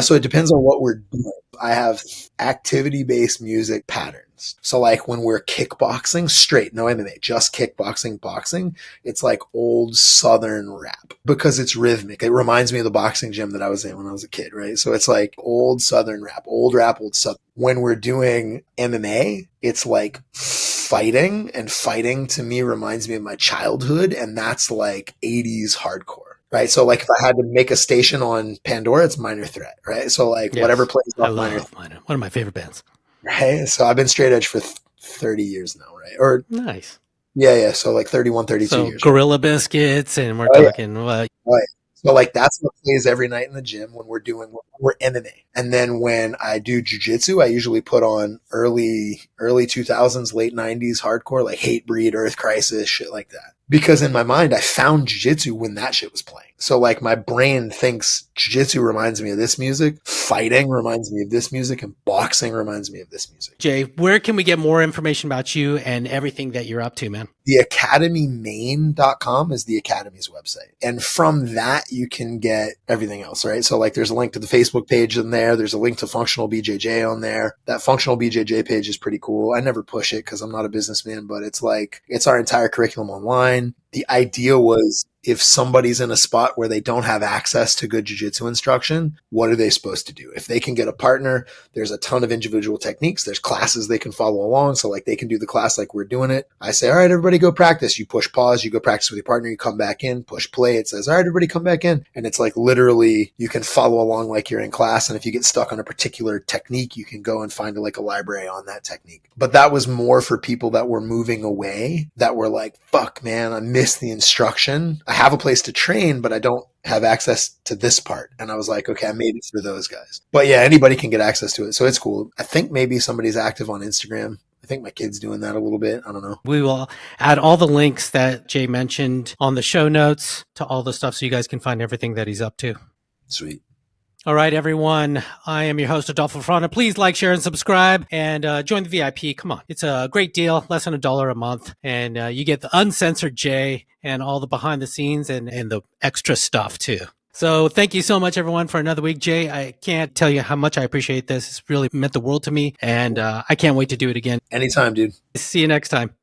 So it depends on what we're doing. I have activity-based music patterns. So like when we're kickboxing, straight, no MMA, just kickboxing, boxing, it's like old Southern rap because it's rhythmic. It reminds me of the boxing gym that I was in when I was a kid, right? So it's like old Southern rap, old Southern. When we're doing MMA, it's like fighting, and fighting to me reminds me of my childhood, and that's like 80s hardcore. Right. So like if I had to make a station on Pandora, it's Minor Threat. Right. So like whatever plays off Minor Threat. One of my favorite bands. Right. So I've been straight edge for 30 years now. Right. Or nice. Yeah. So like 31, 32 years. Gorilla Biscuits, and we're talking what? Right. So like that's what plays every night in the gym when we're MMA. And then when I do jiu-jitsu, I usually put on early 2000s, late 90s hardcore, like Hatebreed, Earth Crisis, shit like that. Because in my mind, I found jiu-jitsu when that shit was playing. So like my brain thinks jiu-jitsu reminds me of this music, fighting reminds me of this music, and boxing reminds me of this music. Jay, where can we get more information about you and everything that you're up to, man? theacademymaine.com is the Academy's website. And from that, you can get everything else, right? So like there's a link to the Facebook page in there. There's a link to FunctionalBJJ on there. That FunctionalBJJ page is pretty cool. I never push it because I'm not a businessman, but it's like, it's our entire curriculum online. The idea was if somebody's in a spot where they don't have access to good jiu-jitsu instruction, what are they supposed to do? If they can get a partner, there's a ton of individual techniques. There's classes they can follow along. So like they can do the class like we're doing it. I say, all right, everybody go practice. You push pause, you go practice with your partner, you come back in, push play. It says, all right, everybody come back in. And it's like literally you can follow along like you're in class. And if you get stuck on a particular technique, you can go and find like a library on that technique. But that was more for people that were moving away, that were like, fuck man, I missed the instruction. I have a place to train, but I don't have access to this part. And I was like, okay, I made it for those guys. But yeah, anybody can get access to it. So it's cool. I think maybe somebody's active on Instagram. I think my kid's doing that a little bit. I don't know. We will add all the links that Jay mentioned on the show notes to all the stuff so you guys can find everything that he's up to. Sweet. All right, everyone. I am your host, Adolfo Frana. Please like, share, and subscribe, and join the VIP. Come on. It's a great deal, less than $1 a month. And you get the uncensored Jay and all the behind the scenes and the extra stuff, too. So thank you so much, everyone, for another week. Jay, I can't tell you how much I appreciate this. It's really meant the world to me, and I can't wait to do it again. Anytime, dude. See you next time.